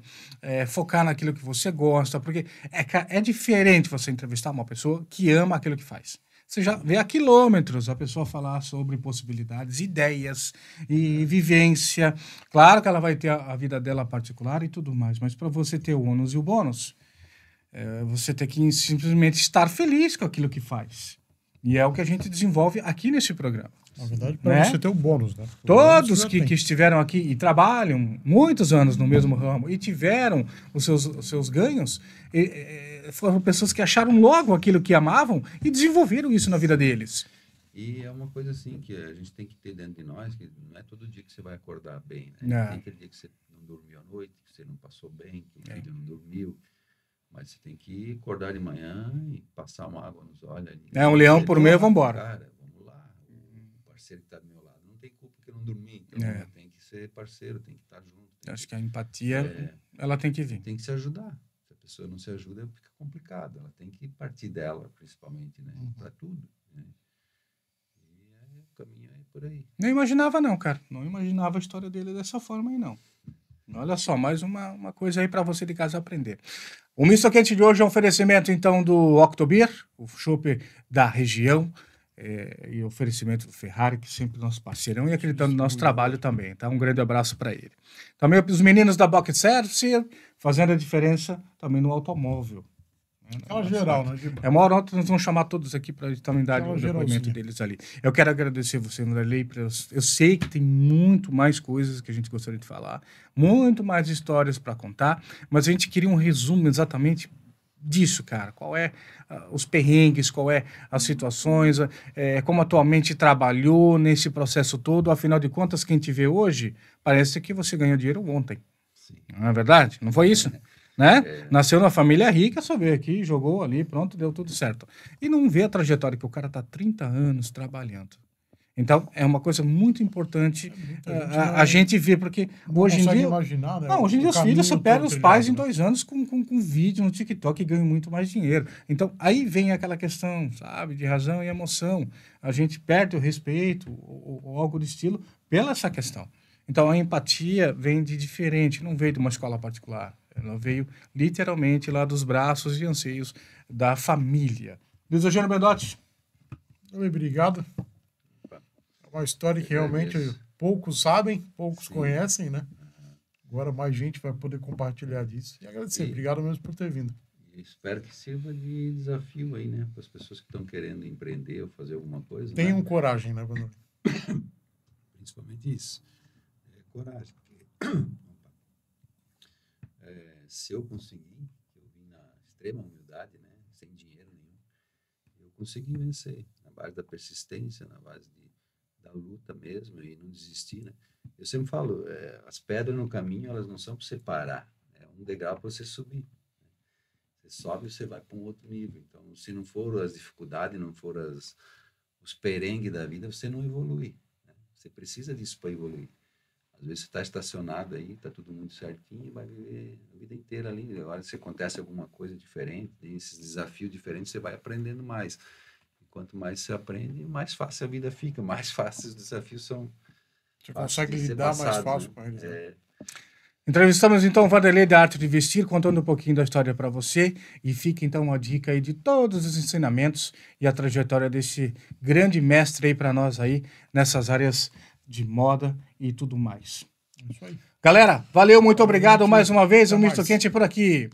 focar naquilo que você gosta, porque é diferente você entrevistar uma pessoa que ama aquilo que faz. Você já vê há quilômetros a pessoa falar sobre possibilidades, ideias e vivência. Claro que ela vai ter a vida dela particular e tudo mais, mas para você ter o ônus e o bônus, você tem que simplesmente estar feliz com aquilo que faz. E é o que a gente desenvolve aqui nesse programa. Na verdade, para você ter o bônus, né? Todos que estiveram aqui e trabalham muitos anos no mesmo ramo e tiveram os seus ganhos, foram pessoas que acharam logo aquilo que amavam e desenvolveram isso na vida deles. E é uma coisa assim que a gente tem que ter dentro de nós, que não é todo dia que você vai acordar bem, né? Tem aquele dia que você não dormiu à noite, que você não passou bem, que o filho não dormiu. Mas você tem que acordar de manhã e passar uma água nos olhos. Um leão por meio, vamos embora. Cara, vamos lá. O parceiro que está do meu lado não tem culpa que eu não dormi. Então tem que ser parceiro, tem que estar junto. Acho que a empatia, ela tem que vir. Tem que se ajudar. Se a pessoa não se ajuda, fica complicado. Ela tem que partir dela, principalmente, né? Para tudo. Né? E o caminho é por aí. Não imaginava não, cara. Não imaginava a história dele dessa forma aí, não. Olha só, mais uma coisa aí para você de casa aprender. O Misto Quente de hoje é um oferecimento, então, do Octobeer, o chopp da região, e oferecimento do Ferrari, que sempre é nosso parceirão e acreditando no nosso trabalho também, tá? Um grande abraço para ele. Também os meninos da Bucket Service, fazendo a diferença também no automóvel. Aquela geral, né? Uma hora nós vamos chamar todos aqui para também dar o depoimento deles ali. Eu quero agradecer você, Vanderlei. Eu sei que tem muito mais coisas que a gente gostaria de falar, muito mais histórias para contar, mas a gente queria um resumo exatamente disso, cara? Qual é os perrengues, qual é as situações, como atualmente trabalhou nesse processo todo? Afinal de contas, quem te vê hoje, parece que você ganhou dinheiro ontem. Sim. Não é verdade? Não foi isso? Né? Nasceu numa família rica, só veio aqui, jogou ali, pronto, deu tudo certo. E não vê a trajetória que o cara está 30 anos trabalhando. Então, é uma coisa muito importante a gente ver, porque hoje em dia... imaginar, né? Não, hoje em dia os filhos superam os pais em 2 anos com vídeo no TikTok e ganham muito mais dinheiro. Então, aí vem aquela questão, sabe, de razão e emoção. A gente perde o respeito ou algo do estilo pela essa questão. Então, a empatia vem de diferente, não veio de uma escola particular. Ela veio literalmente lá dos braços e anseios da família. Luiz Eugênio Bendotti. Obrigado. É uma história que realmente poucos sabem, poucos conhecem, né? Agora mais gente vai poder compartilhar disso. E agradecer. Obrigado mesmo por ter vindo. Espero que sirva de desafio aí, né? Para as pessoas que estão querendo empreender ou fazer alguma coisa. Tenham coragem, né, Vanderlei? Principalmente isso. Coragem. Porque se eu conseguir, eu vim na extrema humildade, né? Sem dinheiro nenhum, eu consegui vencer. Na base da persistência, na base da luta mesmo e não desistir, né? Eu sempre falo, as pedras no caminho, elas não são para você parar, é um degrau para você subir. Você sobe e você vai para um outro nível. Então, se não for as dificuldades, não for os perengues da vida, você não evolui, né? Você precisa disso para evoluir. Às vezes você está estacionado aí, está tudo muito certinho e vai viver a vida inteira ali. Agora, se acontece alguma coisa diferente, esses desafios diferentes, você vai aprendendo mais. Quanto mais você aprende, mais fácil a vida fica, mais fáceis os desafios são. Você consegue lidar mais fácil com eles. Né? Entrevistamos então o Vanderlei da Arte de Vestir, contando um pouquinho da história para você. E fica então uma dica aí de todos os ensinamentos e a trajetória desse grande mestre aí para nós aí, nessas áreas de moda e tudo mais. Isso aí. Galera, valeu, muito obrigado mais uma vez. O Misto Quente por aqui.